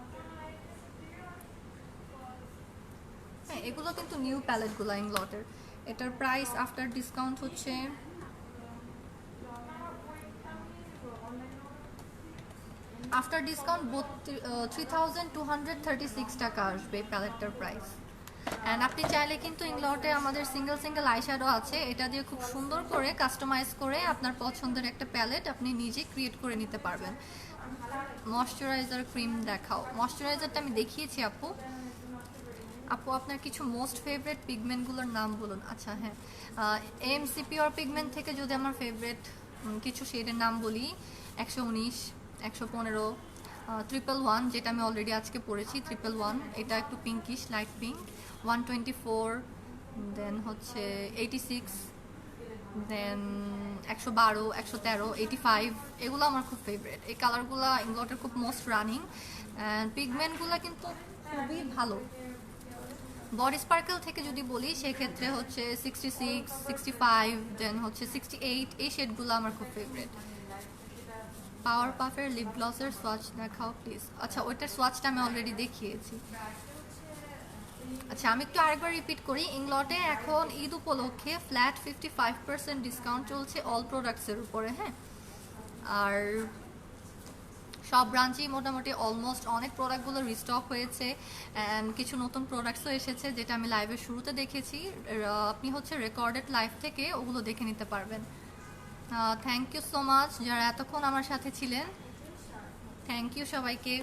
হ্যাঁ এগুলো কিন্তু নিউ প্যালেটগুলো ইংলটের। এটার প্রাইস আফটার ডিসকাউন্ট হচ্ছে আফটার ডিসকাউন্ট 3236 টাকা আসবে প্যালেটটার প্রাইস। অ্যান্ড আপনি চাইলে কিন্তু ইংলটে আমাদের সিঙ্গেল সিঙ্গেল আইশ্যাডো আছে, এটা দিয়ে খুব সুন্দর করে কাস্টমাইজ করে আপনার পছন্দের একটা প্যালেট আপনি নিজে ক্রিয়েট করে নিতে পারবেন। ময়শ্চারাইজার ক্রিম দেখাও, ময়শ্চারাইজারটা আমি দেখিয়েছি আপু। আপু আপনার কিছু মোস্ট ফেভারিট পিগমেন্টগুলোর নাম বলুন। আচ্ছা হ্যাঁ, এএমসি পিওর পিগমেন্ট থেকে যদি আমার ফেভারিট কিছু শেডের নাম বলি, 119, 115, 111 যেটা আমি অলরেডি আজকে পরেছি 111, এটা একটু পিঙ্কিশ লাইট পিঙ্ক, 124, দেন হচ্ছে 86, দেন 112, 113, 85, এগুলো আমার খুব ফেভারিট। এই কালারগুলো ইংলটের খুব মোস্ট রানিং, অ্যান্ড পিগমেন্টগুলো কিন্তু খুবই ভালো। বডি স্পার্কেল থেকে যদি বলি সেক্ষেত্রে হচ্ছে 66, 65, দেন হচ্ছে 68, এই শেডগুলো আমার খুব ফেভারিট। পাওয়ার পাফের লিপ গ্লসের সোয়াচ দেখাও প্লিজ। আচ্ছা ওইটার সোয়াচটা আমি অলরেডি দেখিয়েছি। আচ্ছা আমি একটু আরেকবার রিপিট করি, ইংলটে এখন ঈদ উপলক্ষে ফ্ল্যাট 55% ডিসকাউন্ট চলছে অল প্রোডাক্টসের উপরে। হ্যাঁ আর সব ব্রাঞ্চেই মোটামুটি অলমোস্ট অনেক প্রোডাক্টগুলো রিস্টক হয়েছে, অ্যান্ড কিছু নতুন প্রোডাক্টসও এসেছে যেটা আমি লাইভের শুরুতে দেখেছি। আপনি হচ্ছে রেকর্ডেড লাইভ থেকে ওগুলো দেখে নিতে পারবেন। থ্যাংক ইউ সো মাচ যারা এতক্ষণ আমার সাথে ছিলেন, থ্যাংক ইউ সবাইকে।